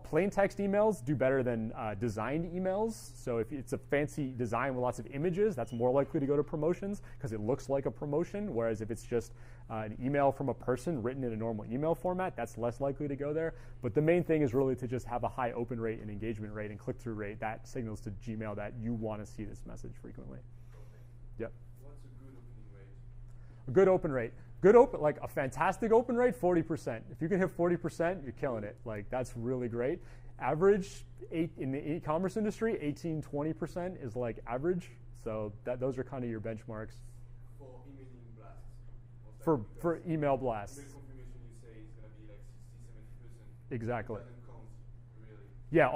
plain text emails do better than designed emails. So if it's a fancy design with lots of images, that's more likely to go to promotions because it looks like a promotion. Whereas if it's just an email from a person written in a normal email format, that's less likely to go there. But the main thing is really to just have a high open rate and engagement rate and click-through rate. That signals to Gmail that you want to see this message frequently. Yep. What's a good opening rate? A good open rate. good open, like a fantastic open rate, 40%. If you can hit 40%, you're killing it. Like that's really great. Average in the e-commerce industry, 18-20% is like average. So those are kind of your benchmarks. For emailing blasts. For email blasts. Email confirmation, you say is going to be like 60-70%. Exactly. It doesn't count, really. Yeah,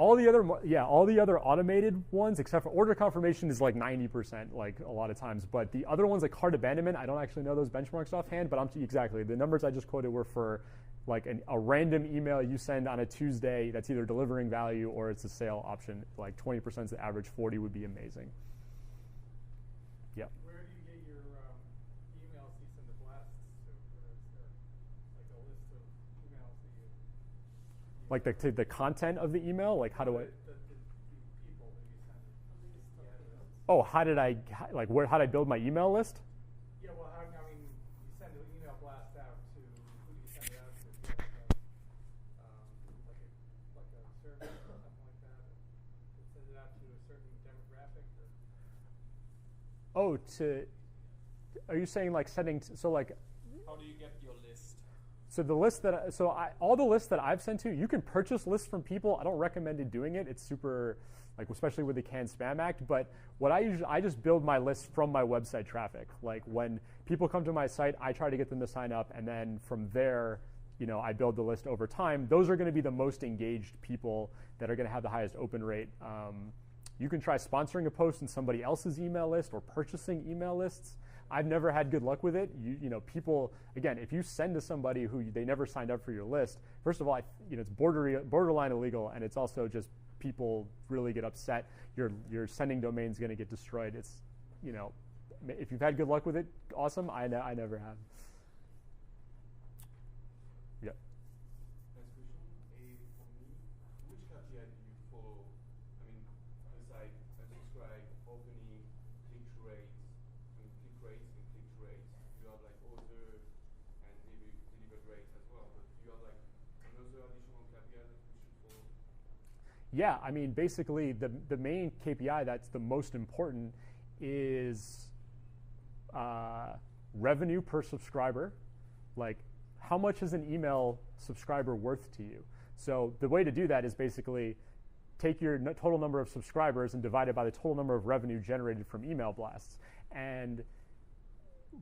all the other automated ones, except for order confirmation, is like 90%, like a lot of times. But the other ones, like cart abandonment, I don't actually know those benchmarks offhand. But exactly the numbers I just quoted were for like a random email you send on a Tuesday that's either delivering value or it's a sale option. Like 20% is the average. 40 would be amazing. Yeah. Where do you get your email cease and blasts? Or is there like a list of emails that you Like the content of the email? Like how do I? The people that you send it. Oh, how did I build my email list? Yeah, well, I mean, you send an email blast out to, who do you send it out to? Like a survey or something like that? And send it out to a certain demographic? Or? Are you saying like sending, so like, How do you get your list? so the list all the lists that I've sent to, you can purchase lists from people. I don't recommend doing it. It's super, like especially with the Canned Spam Act. But what I just build my list from my website traffic. Like when people come to my site, I try to get them to sign up, and then from there, I build the list over time. Those are going to be the most engaged people that are going to have the highest open rate. You can try sponsoring a post in somebody else's email list or purchasing email lists. I've never had good luck with it. People, again, if you send to somebody who they never signed up for your list, first of all, it's borderline illegal, and it's also just people really get upset. Your sending domain's going to get destroyed. It's, if you've had good luck with it, awesome. I never have. Yeah. Next question. For me, which KPI do you follow? I mean, aside subscribe, opening, click-through rates, and click-through rates. You have like order and delivered rates as well. But do you have like another additional KPI that we should follow? Yeah, I mean, basically the main KPI that's the most important is revenue per subscriber. Like, how much is an email subscriber worth to you? So the way to do that is basically take your total number of subscribers and divide it by the total number of revenue generated from email blasts. And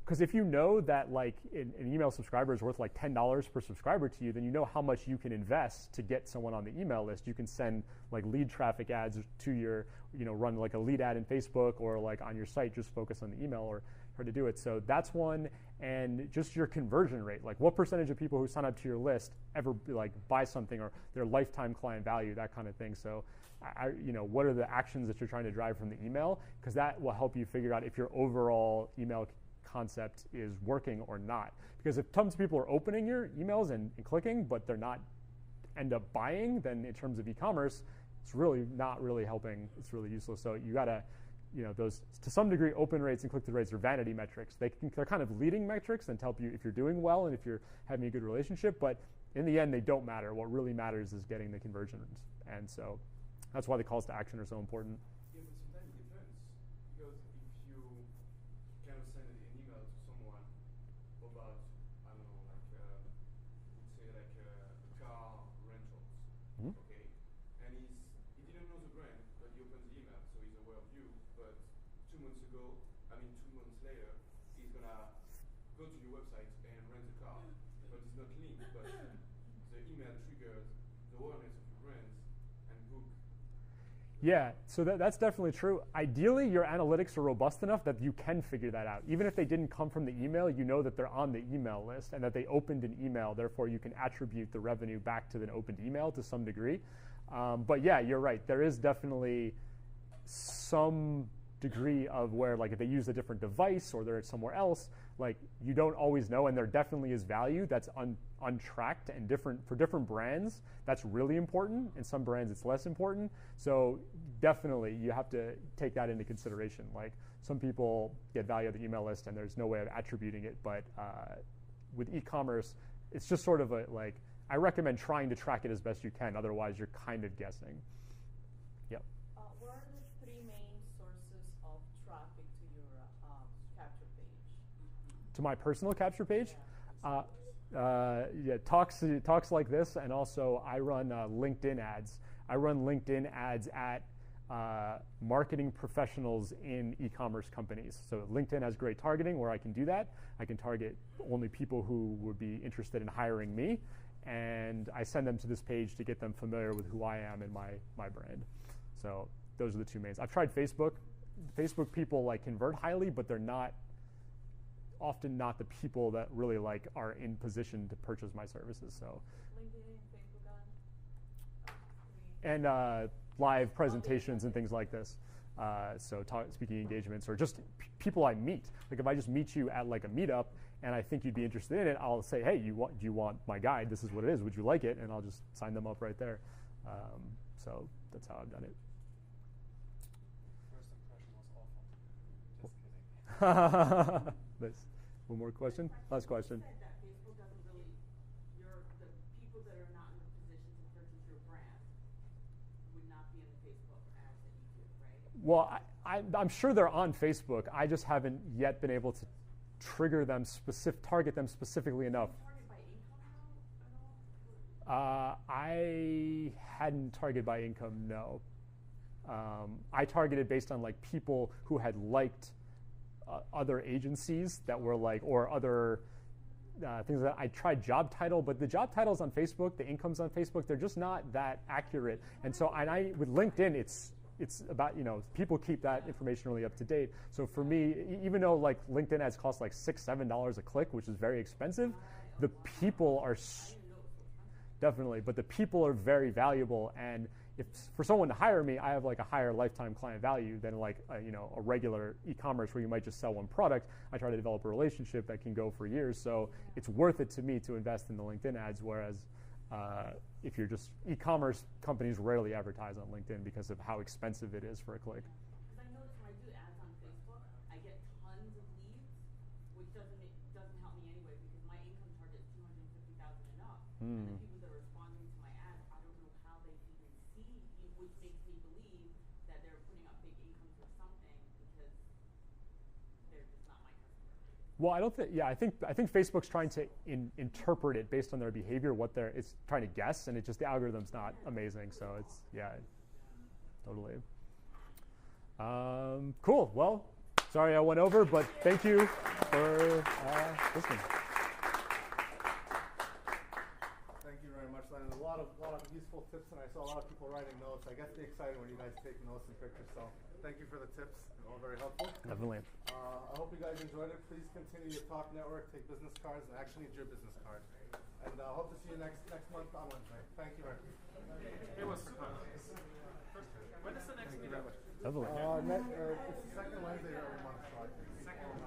because if you know that like an email subscriber is worth like $10 per subscriber to you, then you know how much you can invest to get someone on the email list. You can send like lead traffic ads to your, run like a lead ad in Facebook, or like on your site, just focus on the email or how to do it. So that's one. And just your conversion rate, like what percentage of people who sign up to your list ever like buy something, or their lifetime client value, that kind of thing. So what are the actions that you're trying to drive from the email? Because that will help you figure out if your overall email concept is working or not. Because if tons of people are opening your emails and clicking, but they're not end up buying, then in terms of e-commerce, it's really not really helping. It's really useless. So you gotta, those to some degree, open rates and click-through rates are vanity metrics. They're kind of leading metrics and help you if you're doing well and if you're having a good relationship. But in the end, they don't matter. What really matters is getting the conversions. And so that's why the calls to action are so important. Yeah, but sometimes it depends. Because if you kind of send an email to someone about, I don't know, like, let's say like car rentals, okay? And he didn't know the brand, but he opens the email, so he's aware of you. But 2 months later, he's gonna go to your website and rent a car. But it's not linked, but the email triggers the awareness of your brands and book. Yeah, so that's definitely true. Ideally, your analytics are robust enough that you can figure that out. Even if they didn't come from the email, you know that they're on the email list and that they opened an email. Therefore, you can attribute the revenue back to an opened email to some degree. But yeah, you're right. There is definitely some degree of where, like, if they use a different device or they're somewhere else, like, you don't always know, and there definitely is value that's untracked and different for different brands. That's really important. In some brands, it's less important. So definitely, you have to take that into consideration. Like, some people get value out of the email list, and there's no way of attributing it. But with e-commerce, it's just sort of I recommend trying to track it as best you can. Otherwise, you're kind of guessing. Yep. What are the 3 main sources of traffic to your capture page? To my personal capture page? Talks like this, and also I run LinkedIn ads. I run LinkedIn ads at marketing professionals in e-commerce companies. So LinkedIn has great targeting where I can do that. I can target only people who would be interested in hiring me, and I send them to this page to get them familiar with who I am and my brand. So those are the two mains. I've tried Facebook. Facebook people like convert highly, but they're often not the people that really like are in position to purchase my services. So LinkedIn, Facebook and live presentations and things like this. So speaking engagements or just people I meet. Like if I just meet you at like a meetup and I think you'd be interested in it, I'll say, hey, do you want my guide? This is what it is. Would you like it? And I'll just sign them up right there. So that's how I've done it. First impression was awful. Just kidding. Nice. One more question? Last question. You said that Facebook doesn't really, the people that are not in the position to purchase your brand would not be in the Facebook ads that you do, right? Well, I'm sure they're on Facebook. I just haven't yet been able to trigger them, target them specifically enough. Target by income at all? I hadn't targeted by income, no. I targeted based on like people who had liked other agencies that were like, or other things that I tried job title, but the job titles on Facebook, the incomes on Facebook, they're just not that accurate. And so, with LinkedIn, it's about, people keep that information really up to date. So for me, even though like LinkedIn ads cost like $6, $7 a click, which is very expensive, the people are definitely, but the people are very valuable. And if for someone to hire me, I have like a higher lifetime client value than like a regular e-commerce where you might just sell one product. I try to develop a relationship that can go for years. So it's worth it to me to invest in the LinkedIn ads. Whereas if you're just e-commerce companies rarely advertise on LinkedIn because of how expensive it is for a click. Because I notice when I do ads on Facebook, I get tons of leads, which doesn't help me anyway because my income target is $250,000 and up. And the people that are responding to my ads, I don't know how they even see, which makes me believe that they're putting up big incomes or something because they're just not my customer. Well, I don't think. Yeah, I think Facebook's trying to interpret it based on their behavior. It's trying to guess, and the algorithm's not amazing. So it's totally. Cool. Well, sorry I went over, but thank you for listening. Thank you very much, Lennon. A lot of useful tips, and I saw a lot of people writing notes. I get excited when you guys take notes and pictures. So thank you for the tips. They're all very helpful. Definitely. I hope you guys enjoyed it. Please continue your talk network, take business cards, and actually need your business card. And I hope to see you next month on Wednesday. Thank you very much. It was super nice. When is the next meetup? Definitely. It's the second Wednesday of every month. So I think.